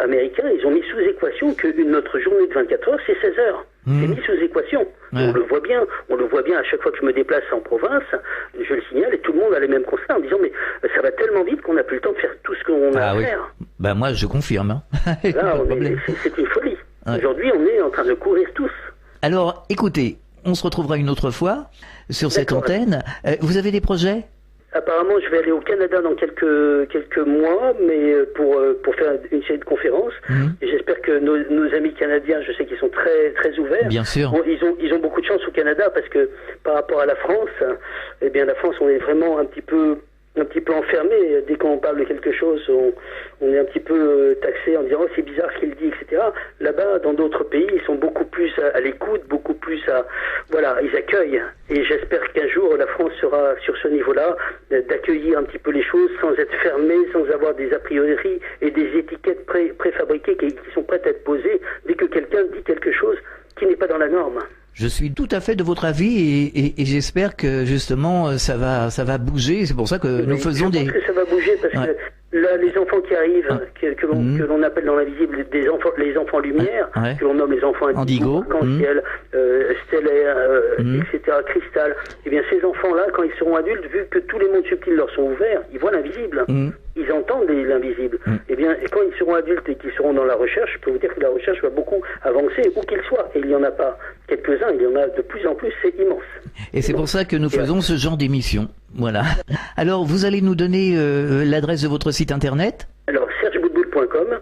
Speaker 6: américains, ils ont mis sous équation que notre journée de 24 heures, c'est 16 heures. C'est mis sous équation. Ouais. On le voit bien à chaque fois que je me déplace en province, je le signale et tout le monde a les mêmes constats en disant mais ça va tellement vite qu'on n'a plus le temps de faire tout ce qu'on a à faire.
Speaker 4: Ben moi je confirme.
Speaker 6: Là, c'est une folie. Ouais. Aujourd'hui on est en train de courir tous.
Speaker 4: Alors écoutez, on se retrouvera une autre fois sur cette antenne. Vous avez des projets ?
Speaker 6: Apparemment, je vais aller au Canada dans quelques mois, mais pour faire une série de conférences. Et j'espère que nos amis canadiens, je sais qu'ils sont très très ouverts.
Speaker 4: Bien sûr.
Speaker 6: Bon, ils ont beaucoup de chance au Canada parce que par rapport à la France, eh bien la France, on est vraiment un petit peu enfermé. Dès qu'on parle de quelque chose, on est un petit peu taxé en disant oh, c'est bizarre ce qu'il dit, etc. Là-bas, dans d'autres pays, ils sont beaucoup plus à l'écoute, beaucoup plus ils accueillent. Et j'espère qu'un jour, la France sera sur ce niveau-là, d'accueillir un petit peu les choses sans être fermé, sans avoir des a priori et des étiquettes préfabriquées qui sont prêtes à être posées dès que quelqu'un dit quelque chose qui n'est pas dans la norme.
Speaker 4: Je suis tout à fait de votre avis et j'espère que justement ça va bouger. C'est pour ça que nous faisons
Speaker 6: Je pense que ça va bouger parce que là, les enfants qui arrivent, que l'on appelle dans l'invisible les enfants lumière, que l'on nomme les enfants indigo, arc-en-ciel, stellaire, etc., cristal. Eh bien, ces enfants-là, quand ils seront adultes, vu que tous les mondes subtils leur sont ouverts, ils voient l'invisible. Ils entendent l'invisible. Eh bien, quand ils seront adultes et qu'ils seront dans la recherche, je peux vous dire que la recherche va beaucoup avancer, où qu'ils soient. Et il n'y en a pas quelques-uns, il y en a de plus en plus, c'est immense.
Speaker 4: Et c'est pour ça que nous faisons ce genre d'émission. Voilà. Alors, vous allez nous donner l'adresse de votre site internet ?
Speaker 6: Alors, sergeboutboul.com,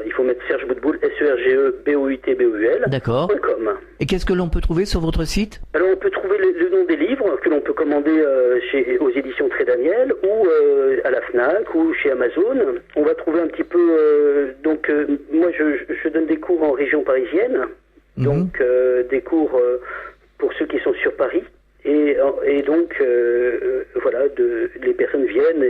Speaker 6: il faut mettre Serge Boutboul, SERGEBOUTBOUL.
Speaker 4: D'accord.
Speaker 6: .com.
Speaker 4: Et qu'est-ce que l'on peut trouver sur votre site ?
Speaker 6: Alors, on peut trouver le nom des livres que l'on peut commander aux éditions Très Daniel ou à la FNAC ou chez Amazon. On va trouver un petit peu... moi, je donne des cours en région parisienne, donc des cours pour ceux qui sont sur Paris. Et donc, les personnes viennent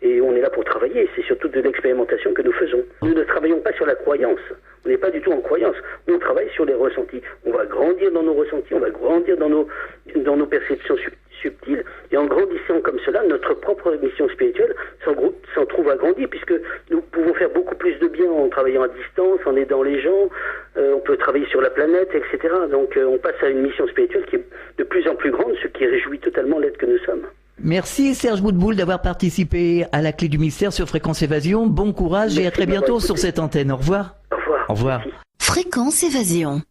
Speaker 6: et on est là pour travailler. C'est surtout de l'expérimentation que nous faisons. Nous ne travaillons pas sur la croyance. On n'est pas du tout en croyance. On travaille sur les ressentis. On va grandir dans nos ressentis, on va grandir dans nos perceptions subtiles. Et en grandissant comme cela, notre propre mission spirituelle s'en trouve agrandie, puisque nous pouvons faire beaucoup plus de bien en travaillant à distance, en aidant les gens. On peut travailler sur la planète, etc. Donc on passe à une mission spirituelle qui est de plus en plus grande, ce qui réjouit totalement l'être que nous sommes.
Speaker 4: Merci Serge Boutboul d'avoir participé à la Clé du Mystère sur Fréquence Évasion. Bon courage et à très bientôt sur cette antenne. Au revoir.
Speaker 6: Au revoir.
Speaker 4: Au revoir.
Speaker 3: Fréquence Évasion.